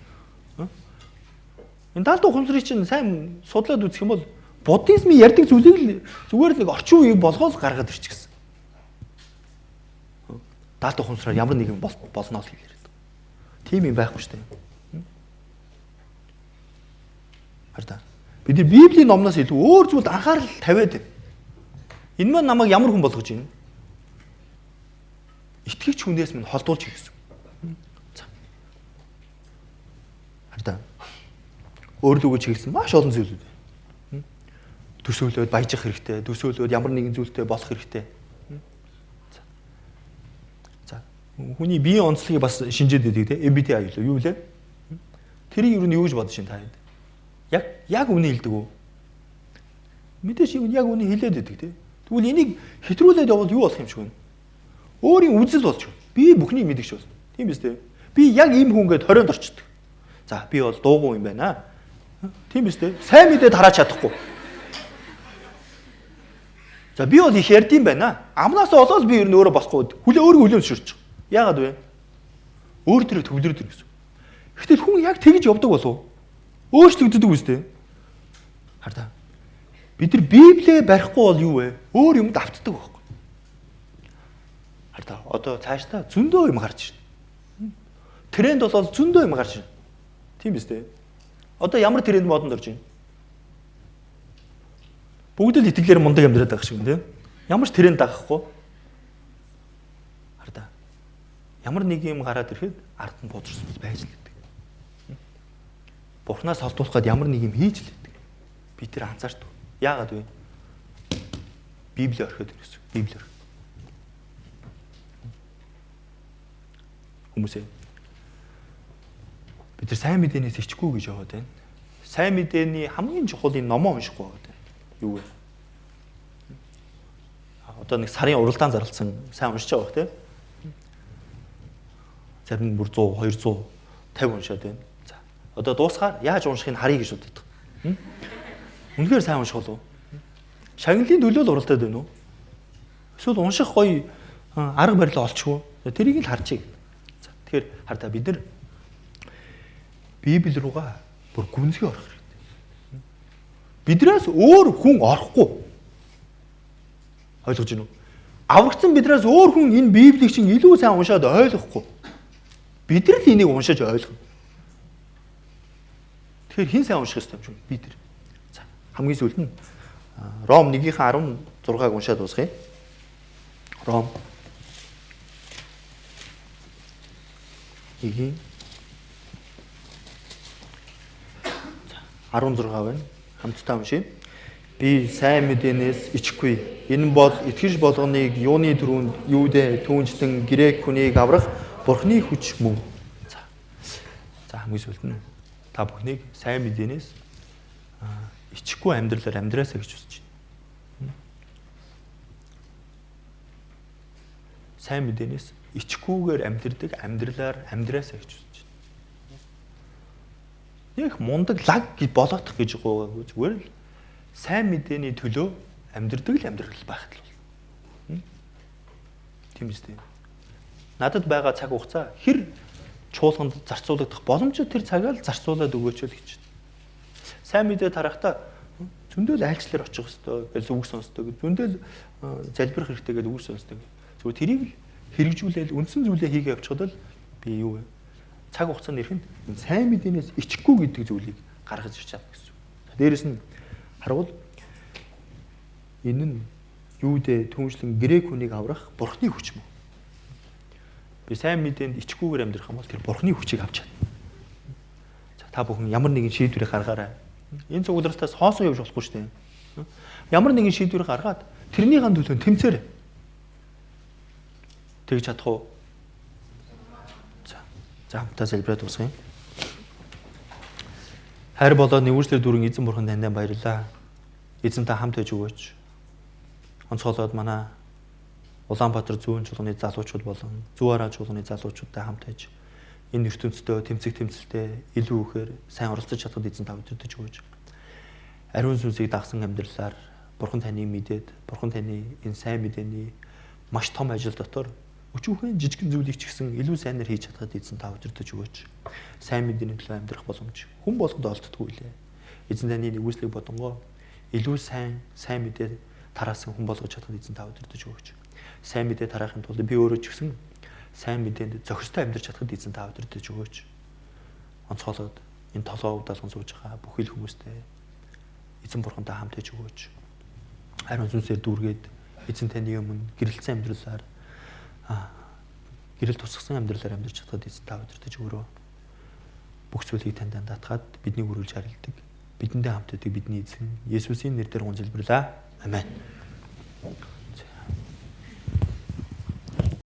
Энэ даалт ухамсарыг чинь сайн судлаад үзэх юм бол буддизмын ярьдаг зүйлийг л зүгээр л нэг орчин үеийг болгоод гаргаад ирчихсэн. Даалт ухамсараар ямар нэгэн болно л хэлээд. Тийм юм байхгүй шүү дээ. Харин бид Библийн номноос илүү өөр зүйлд анхаарал тавиад байна. Энэ маань намайг ямар хүн болгож байна? Итгэгч хүнээс минь холдуулж гэсэн. Харин өөрлөгөө чиглэсэн маш олон зүйлүүд байна. Төсөөлөөд баяжих хэрэгтэй, төсөөлөөд ямар нэгэн зүйлтэй болох хэрэгтэй. За. Хүний биеийн онцлогийг бас шинжээд байдаг тийм MBTI юу вэ? Тэрийг юу гэж бодож байна та хэд? Яг үнийг хэлдэг үү? Мэдээж яг үнийг хэлээд байдаг тийм. Тэгвэл энийг хэтрүүлээд явбал юу болох юм шиг вэ? Өөрийн үзэл болж байна. Би бүхнийг мэдгч бол. Тийм биз дээ. Би яг ийм хүн гээд 20-нд орчдөг. За би бол дуугүй юм байна. Тийм биз дээ. Сайн мэдээд хараач чадахгүй. За би бол их ярьдсан байна. Амнаас олоод би ер нь өөрөө босхгүй. Өөрийгөө хүлээмжшүүлж байгаа. Яагаад вэ? Өөр төрөө төвлөрдөг гэсэн. Гэтэл хүн яг тэгж явдаг болов. Өөрчлөгддөг үстэй. Хараа. Бид нар Библийг барихгүй бол юу вэ? Өөр юмд автдаг байхгүй. Хардаа одоо цаашдаа зөндөө юм гарч ирнэ. Тренд болоод зөндөө юм гарч ирнэ. Тийм биз дээ. Одоо ямар тренд модонд орж байна? Бүгд л итгэлээр мундаг амьдраад байгаа шиг тийм. Ямар ч тренд дагахгүй. Хардаа. Ямар нэг юм гараад ирэхэд ард нь буудэрсан байж л гэдэг. Бурхнаас холдуулах гээд ямар нэг юм хийж л гэдэг. Би тэр анзаардаг. Яагаад вэ? Библи орхиод ирсэн. Библи орхиод. Хүмүүсээ бид нар сайн мэдээнээс ичгүй гэж яваад байна. Сайн мэдээний хамгийн чухал энэ номоо уншихгүй байгаад байна. Юу вэ? Одоо нэг сарын уралдаан зарласан сайн уншиж байгаа бох тийм. Зарим нь бүр 100, 250 уншаад байна. За. Одоо дуусгаар яаж уншихыг харъя гэж боддог. Үнэхээр сайн унших болов уу? Шагналын төлөө л уралдаад байна уу? Эсвэл унших гоё арга барил олчихгүй. Тэрийг л харчих. За. Тэгэхээр хардаа бид нар Библи руугаа бүр гүнзгий орох хэрэгтэй. Биднээс өөр хүн орохгүй. Ойлгож байна уу? Аврагдсан биднээс өөр хүн энэ Библийг чинь илүү сайн уншаад ойлгохгүй. Бид нар л энийг уншиж ойлгоно. Тэгэхээр хэн сайн унших ёстой юм бэ? Бид нар. За, хамгийн сүүлд нь Ром 1:16-г уншаад дуусгая. Ром 1:16 байна. Хамтдаа уншийе. Би сайн мэдээнээс ичгүй. Энэ бол итгэж болгоныг юуны төрөнд юудэ түүнчлэн грек хүнийг аврах Бурхны хүч мөн. За хамгийн сүүлд нь та бүхнийг сайн мэдээнээс ичгүй амьдралаар амьдраасаа гэж хүсэж байна. Сайн мэдээнээс ичгүйгээр амьдрдаг амьдралаар амьдраасаа гэж хүсэж байна. Яг мундаг лаг болоодох гэж байгаагүй зүгээр л сайн мэдээний төлөө амьдрдаг л амьдрал байхад л. Тийм үстэй. Надад байгаа цаг хугацаа хэр чуулганд зарцуулагдах боломжтой тэр цагаа л зарцуулаад өгөөч л гэж байна. Сайн мэдээ тарахтаа зөндөл айлчлаар очих хэвээр гэж үг сонсдог. Зөндөл залбирах хэрэгтэй гэж үг сонсдог. Зүгээр тэрийг хэрэгжүүлээл үндсэн зүйлээ хийгээ явчихад л би юу вэ? Цаг хугацаанд ирэхэд сайн мэдээнээс ичгүй гэдэг зүйлийг гаргаж ирч чадна гэсэн. Дээрэс нь харвал энэ нь юу дээ түүнчлэн грек хүнийг аврах Бурхны хүч мөн. Би сайн мэдээнд ичгүйгээр амьдрах юм бол тэр Бурхны хүчийг авч чадна. За та бүхэн ямар нэгэн шийдвэрийг гаргаарай. Энэ цуглаалтаас хоосон явж болохгүй шүү дээ. Ямар нэгэн шийдвэрийг гаргаад тэрнийхэн төлөө тэмцээрэй. Тэгж чадах уу? За хамтдаа залбираад дуусгая. Хайр болоод нэгүслэр дүрэн эзэн бурхан таньд баярлалаа. Эзэн та хамт байж өгөөч. Онцгойлоод манай Улаанбаатар зүүн чуулганы залуучууд болон Зүү Араа чуулганы залуучуудтай хамт байж энэ ертөнцийн тэмцэлтэй илүү ихээр сайн оролцож чадхад эзэн та өдөртөж өгөөч. Ариун сүнсийг дагсан амьдралаар бурхан таныг мэдээд бурхан таны энэ сайн мэдээний маш том ажил дотор өчүүхэн жижигэн зүйлийг ч гэсэн илүү сайнаар хийж чадхад эзэн та өдөртөж өгөөч. Сайн мэдээний төлөө амьдрах боломж хүн болгонд олддоггүй лээ. Эзэн таны нэгүслийг бодонгоо илүү сайн мэдээ тараасан хүн болгож чадхад эзэн та өдөртөж өгөөч. Сайн мэдээ тараахын тулд би өөрөө ч гэсэн сайн мэдээнд зохистой амьдрч чадхад эзэн та өдөртөж өгөөч. Онцгойлоод энэ толгоо удаалган сууж байгаа бүхэл хүмүүстэй эзэн бурхантай хамт байж өгөөч. Ариун сүнсээр дүүргээд эзэн таны өмнө гэрэлцсэн амьдралаар гэрэл тусгсан амьдралаар амьдарч чадхад эзэн та өдөртөж өгөрөө. Бүх зүйлийг танд даатгаад бидний үргэлж харилдаг. Бидэндээ хамт байдаг бидний эзэн Есүсийн нэрээр гонжилбирлаа. Амен.